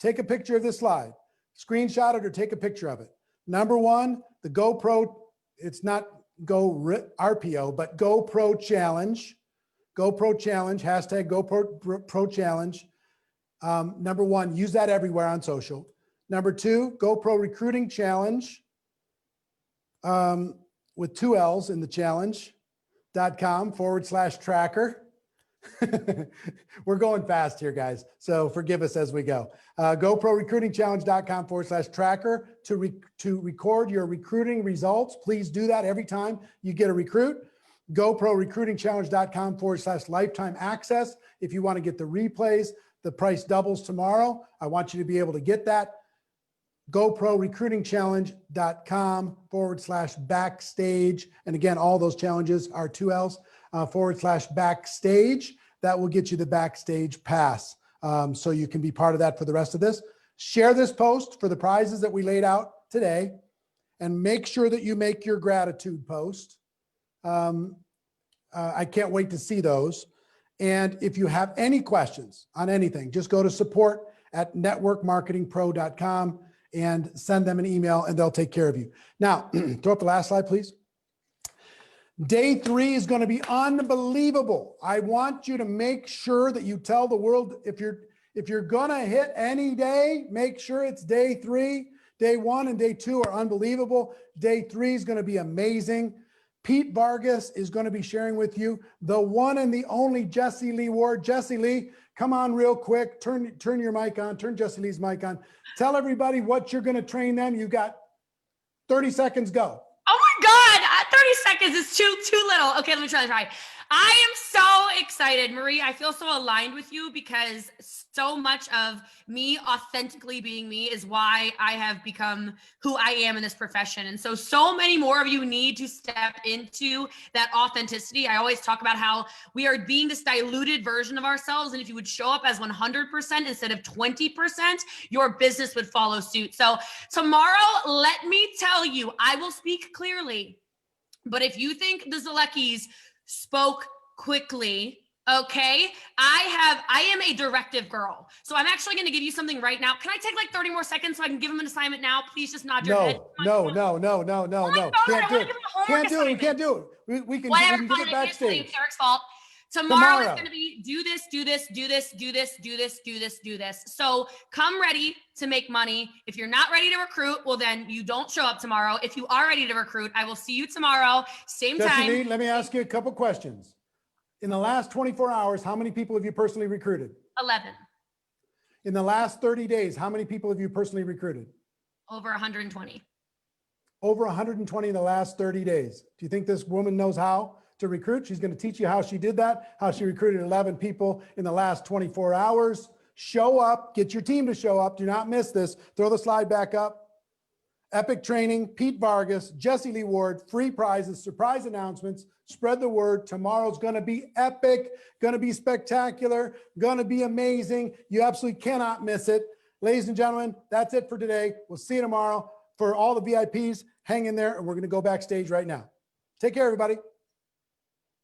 Take a picture of this slide. Screenshot it or take a picture of it. Number 1, the GoPro. It's not Go RPO, but GoPro Challenge. GoPro Challenge. Hashtag GoPro Challenge. Number 1, use that everywhere on social. Number 2, GoPro Recruiting Challenge with 2 L's in the challenge.com/tracker. We're going fast here, guys. So forgive us as we go. GoPro recruitingchallenge.com/tracker to record your recruiting results. Please do that every time you get a recruit. GoPro recruitingchallenge.com/lifetime access. If you want to get the replays, the price doubles tomorrow. I want you to be able to get that. GoPro recruitingchallenge.com/backstage. And again, all those challenges are 2 L's /backstage. That will get you the backstage pass. So you can be part of that for the rest of this. Share this post for the prizes that we laid out today and make sure that you make your gratitude post. I can't wait to see those. And if you have any questions on anything, just go to support@networkmarketingpro.com and send them an email and they'll take care of you. Now, throw up the last slide, please. Day 3 is going to be unbelievable. I want you to make sure that you tell the world if you're going to hit any day, make sure it's day 3. Day 1 and day 2 are unbelievable. Day 3 is going to be amazing. Pete Vargas is going to be sharing with you the one and the only Jessie Lee Ward. Jessie Lee, come on real quick. Turn your mic on. Turn Jessie Lee's mic on. Tell everybody what you're going to train them. You got 30 seconds. Go. Oh my God, 30 seconds is too little. Okay, let me try. I am so excited, Marie. I feel so aligned with you because so much of me authentically being me is why I have become who I am in this profession. And so many more of you need to step into that authenticity. I always talk about how we are being this diluted version of ourselves. And if you would show up as 100% instead of 20%, your business would follow suit. So tomorrow, let me tell you, I will speak clearly. But if you think the Zaleckis spoke quickly, okay, I am a directive girl. So I'm actually going to give you something right now. Can I take like 30 more seconds so I can give him an assignment now? Please just nod your head. No. Can't do it. We can't do it. We can Whatever, do it backstage. It's Eric's fault. Tomorrow is going to be do this. So come ready to make money. If you're not ready to recruit, well, then you don't show up tomorrow. If you are ready to recruit, I will see you tomorrow, same time. Lee, let me ask you a couple questions. In the last 24 hours, how many people have you personally recruited? 11. In the last 30 days, how many people have you personally recruited? Over 120. Over 120 in the last 30 days. Do you think this woman knows how to recruit? She's going to teach you how she did that, how she recruited 11 people in the last 24 hours. Show up, get your team to show up. Do not miss this. Throw the slide back up. Epic training, Pete Vargas, Jessie Lee Ward, free prizes, surprise announcements. Spread the word. Tomorrow's going to be epic, going to be spectacular, going to be amazing. You absolutely cannot miss it. Ladies and gentlemen, that's it for today. We'll see you tomorrow. For all the VIPs, hang in there, and we're going to go backstage right now. Take care, everybody.